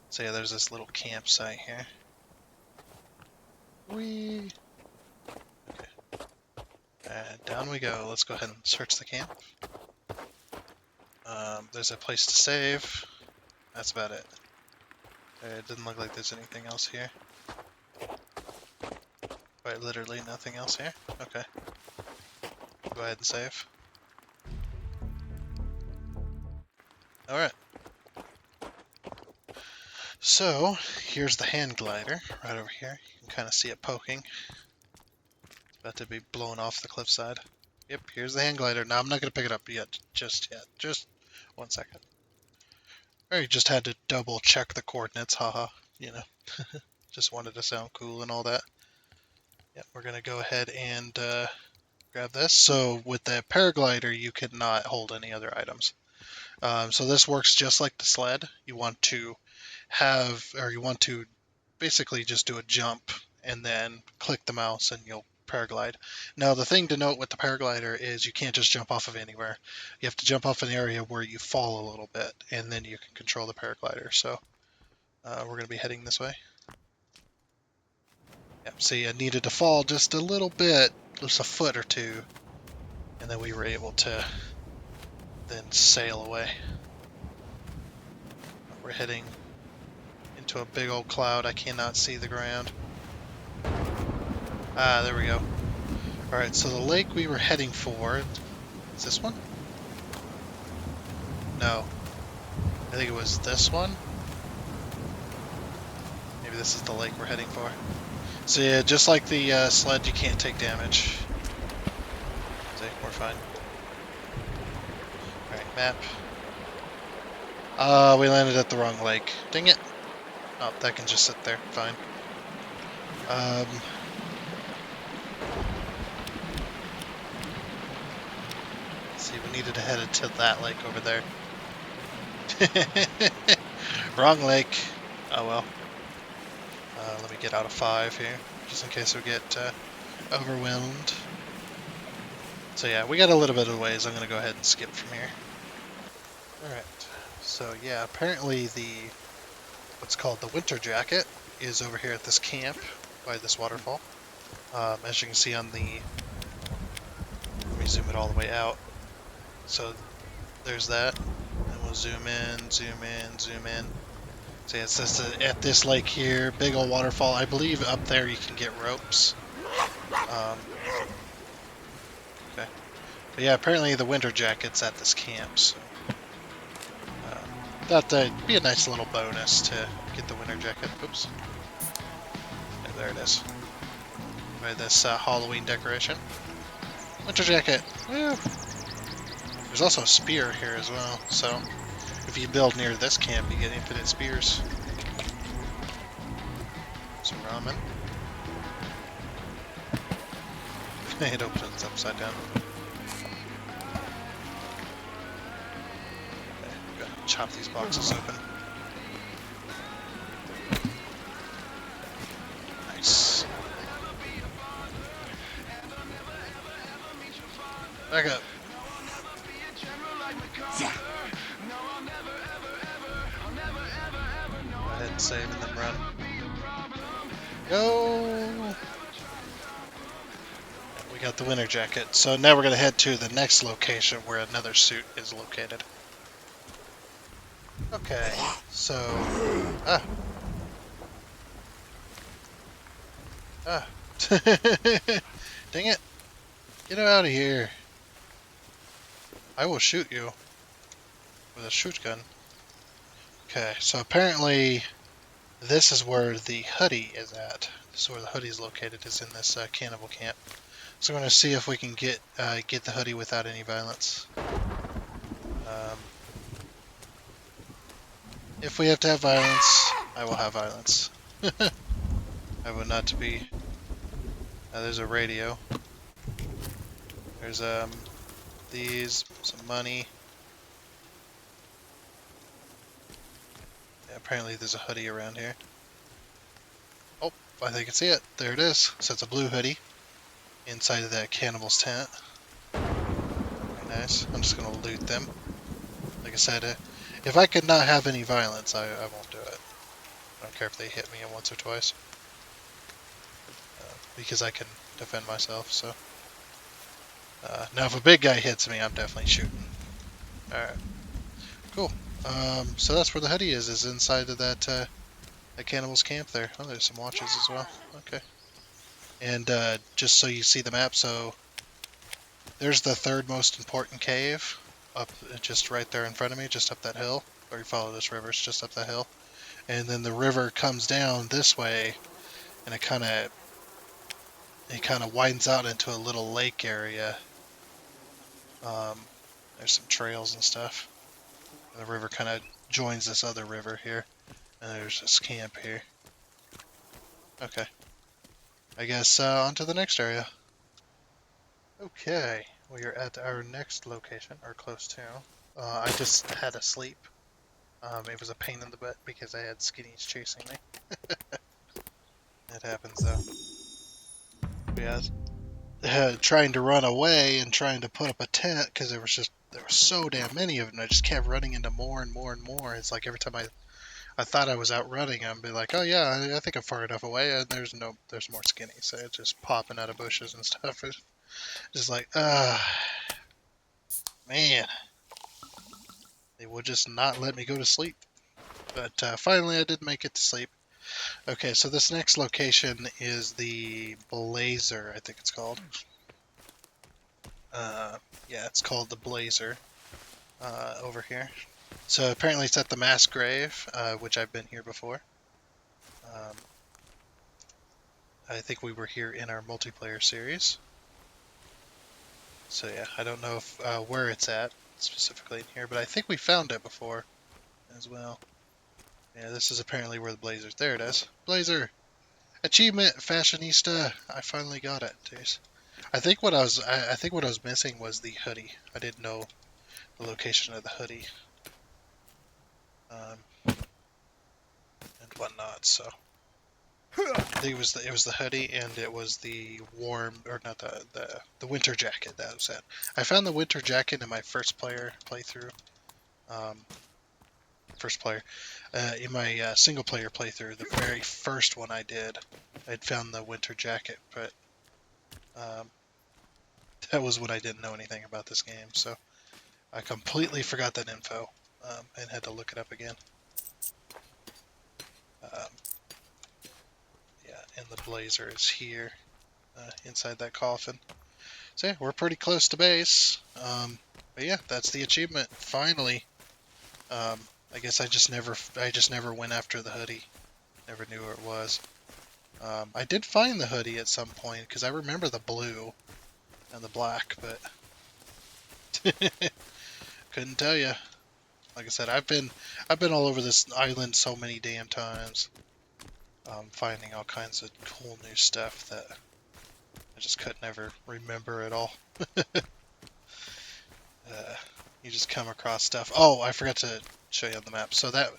So yeah, there's this little campsite here. Whee! Okay. And down we go. Let's go ahead and search the camp. There's a place to save. That's about it. It doesn't look like there's anything else here. Quite literally nothing else here. Okay. Go ahead and save. Alright. So, here's the hand glider right over here. You can kind of see it poking. It's about to be blown off the cliffside. Yep, here's the hand glider. Now I'm not going to pick it up yet. Just yet. Just 1 second. Or you just had to double check the coordinates, haha. You know. Just wanted to sound cool and all that. Yep, we're going to go ahead and grab this. So with the paraglider, you could not hold any other items. So this works just like the sled. You want to basically just do a jump and then click the mouse and you'll paraglide. Now the thing to note with the paraglider is you can't just jump off of anywhere. You have to jump off an area where you fall a little bit and then you can control the paraglider. So we're going to be heading this way. Yep, see, I needed to fall just a little bit, just a foot or two, and then we were able to then sail away. We're heading into a big old cloud. I cannot see the ground. Ah, there we go. Alright, so the lake we were heading for... Is this one? No. I think it was this one? Maybe this is the lake we're heading for. So yeah, just like the sled, you can't take damage. See, we're fine. Alright, map. We landed at the wrong lake. Dang it. Oh, that can just sit there. Fine. See, we needed to head it to that lake over there. Wrong lake. Oh well. Let me get out of 5 here, just in case we get overwhelmed. So yeah, we got a little bit of ways. I'm going to go ahead and skip from here. Alright, so yeah, apparently what's called the winter jacket is over here at this camp by this waterfall. As you can see on the... Let me zoom it all the way out. So there's that. And we'll zoom in, zoom in, zoom in. So yeah, it's just at this lake here, big old waterfall. I believe up there you can get ropes. Okay. But yeah, apparently the winter jacket's at this camp, so thought that'd be a nice little bonus to get the winter jacket. Oops. Yeah, there it is. By this Halloween decoration. Winter jacket! Woo! There's also a spear here as well, so if you build near this camp, you get infinite spears. Some ramen. It opens upside down. Okay, gotta chop these boxes open. Nice. Back up. Go ahead and save and then run. Go! We got the winter jacket. So now we're going to head to the next location where another suit is located. Okay, so... Ah! Ah! Dang it! Get out of here! I will shoot you with a shoot gun. Okay, so apparently this is where the hoodie is at. This is where the hoodie is located, is in this cannibal camp. So we're going to see if we can get the hoodie without any violence. If we have to have violence, I will have violence. I will not to be... there's a radio. There's these, some money. Yeah, apparently there's a hoodie around here. Oh, I think I can see it. There it is. So it's a blue hoodie inside of that cannibal's tent. Very nice. I'm just going to loot them. Like I said, if I could not have any violence, I won't do it. I don't care if they hit me once or twice. Because I can defend myself, so... now if a big guy hits me, I'm definitely shooting. Alright. Cool. So that's where the hoodie is inside of that cannibal's camp there. Oh, there's some watches as well. Okay. And just so you see the map, so there's the third most important cave up just right there in front of me, just up that hill. Or you follow this river, it's just up that hill. And then the river comes down this way, and it kind of widens out into a little lake area. There's some trails and stuff. And the river kind of joins this other river here. And there's this camp here. Okay. I guess on to the next area. Okay, we are at our next location, or close to. I just had to sleep. It was a pain in the butt because I had skinnies chasing me. It happens though. Yeah, trying to run away and trying to put up a tent because there were so damn many of them. I just kept running into more and more and more. It's like every time I thought I was outrunning them, be like, oh yeah, I think I'm far enough away, and there's more skinnies. So it's just popping out of bushes and stuff. It's just like, man, they would just not let me go to sleep. But finally, I did make it to sleep. Okay, so this next location is the Blazer, I think it's called. Yeah, it's called the Blazer over here. So apparently it's at the mass grave, which I've been here before. I think we were here in our multiplayer series. So yeah, I don't know if where it's at specifically in here, but I think we found it before as well. Yeah, this is apparently where the Blazer's. There it is. Blazer! Achievement! Fashionista! I finally got it. Jeez. I think what I was missing was the hoodie. I didn't know the location of the hoodie, um, and whatnot. So I think it was the hoodie and it was the warm or not the winter jacket that was it. I found the winter jacket in my playthrough. Um, first player in my single player playthrough, the very first one I did, I'd found the winter jacket, but um, that was when I didn't know anything about this game, so I completely forgot that info and had to look it up again. Um, yeah, and the blazer is here inside that coffin. So yeah, we're pretty close to base. But yeah, that's the achievement. Finally, um, I guess I just never went after the hoodie. Never knew where it was. I did find the hoodie at some point because I remember the blue and the black, but couldn't tell you. Like I said, I've been all over this island so many damn times, finding all kinds of cool new stuff that I just could never remember at all. You just come across stuff. Oh, I forgot to show you on the map. So that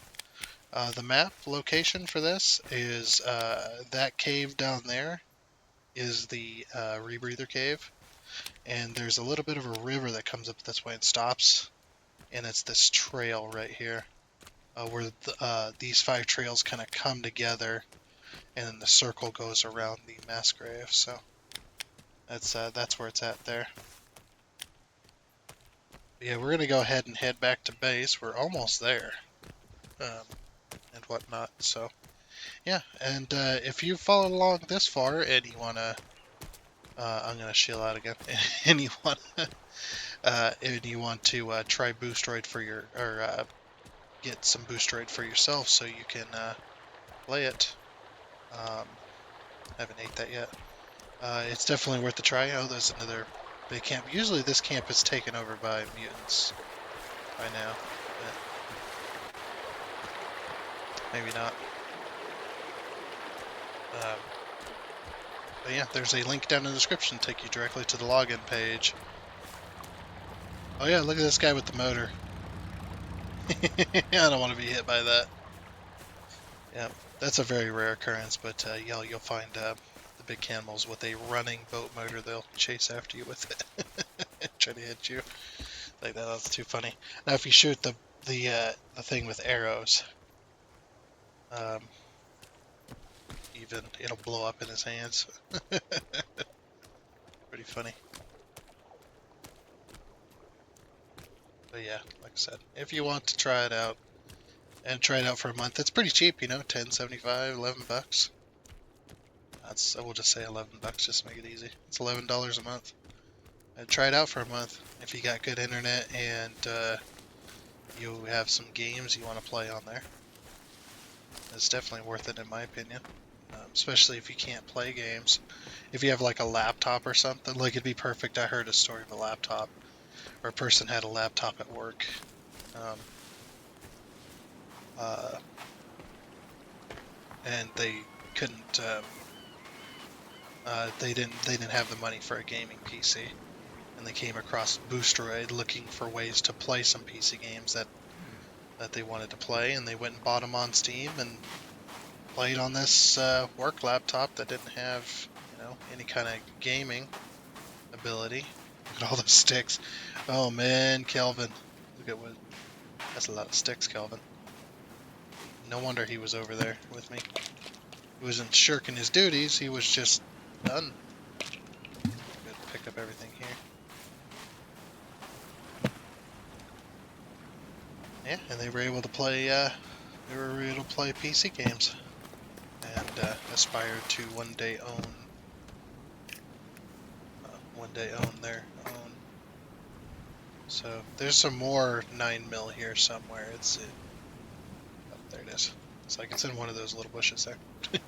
the map location for this is that cave down there is the rebreather cave, and there's a little bit of a river that comes up this way and stops, and it's this trail right here where these 5 trails kind of come together, and then the circle goes around the mass grave. So that's where it's at there. But yeah, we're gonna go ahead and head back to base. We're almost there, um, and whatnot. So yeah, and if you followed along this far and you wanna, I'm gonna shield out again, and you want to try Boostroid for your or get some Boostroid for yourself so you can play it. Haven't ate that yet. It's definitely worth a try. Oh, there's another big camp. Usually this camp is taken over by mutants by now, but maybe not. Um, but yeah, there's a link down in the description to take you directly to the login page. Oh yeah, look at this guy with the motor. I don't want to be hit by that. Yeah, that's a very rare occurrence, but yeah, you'll find the big cannibals with a running boat motor. They'll chase after you with it, try to hit you like that. That's too funny. Now, if you shoot the thing with arrows, um, even it'll blow up in his hands. Pretty funny. But yeah, like I said, if you want to try it out and try it out for a month, it's pretty cheap, you know, $10.75, $11. I will just say $11 just to make it easy. It's $11 a month. And try it out for a month if you got good internet and you have some games you want to play on there. It's definitely worth it in my opinion, especially if you can't play games. If you have like a laptop or something, like it'd be perfect. I heard a story of a laptop, or a person had a laptop at work. Um, uh, and they couldn't they didn't have the money for a gaming PC, and they came across Boostroid looking for ways to play some PC games that they wanted to play, and they went and bought them on Steam and played on this work laptop that didn't have, you know, any kind of gaming ability. Look at all those sticks. Oh man, Kelvin, look at what, that's a lot of sticks, Kelvin. No wonder he was over there with me. He wasn't shirking his duties, he was just done. Good, pick up everything here. Yeah, and they were able to play PC games and aspired to one day own their own. So there's some more 9mm here somewhere. Oh, there it is. It's like it's in one of those little bushes there. Go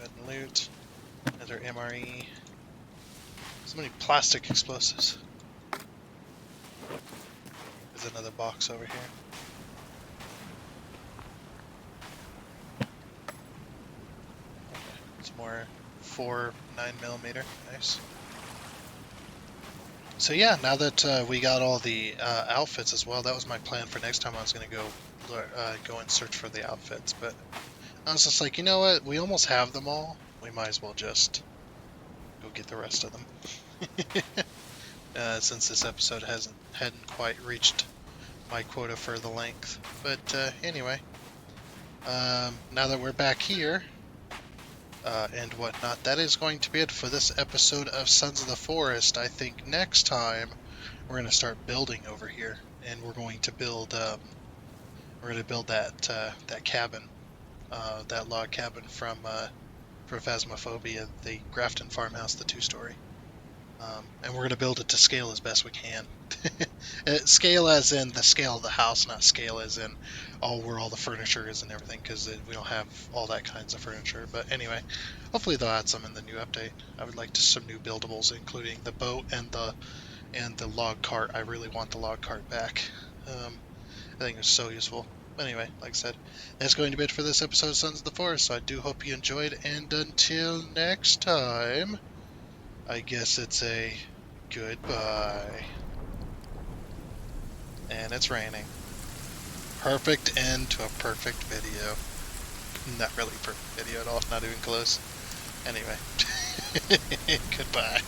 ahead and loot. Another MRE. So many plastic explosives. There's another box over here. Okay, some more 4 9mm. Nice. So yeah, now that we got all the outfits as well, that was my plan for next time. I was gonna go and search for the outfits, but I was just like, you know what? We almost have them all. We might as well just go get the rest of them. Since this episode hadn't quite reached my quota for the length. But anyway, now that we're back here and whatnot, that is going to be it for this episode of Sons of the Forest. I think next time we're going to start building over here, and we're going to build that cabin, that log cabin from Phasmophobia, the Grafton farmhouse, the 2-story. And we're going to build it to scale as best we can. Scale as in the scale of the house, not scale as in where all the furniture is and everything, because we don't have all that kinds of furniture. But anyway, hopefully they'll add some in the new update. I would like some new buildables, including the boat and the log cart. I really want the log cart back. I think it's so useful. Anyway, like I said, that's going to be it for this episode of Sons of the Forest. So I do hope you enjoyed, and until next time, I guess it's a goodbye. And it's raining. Perfect end to a perfect video. Not really a perfect video at all, not even close. Anyway, goodbye.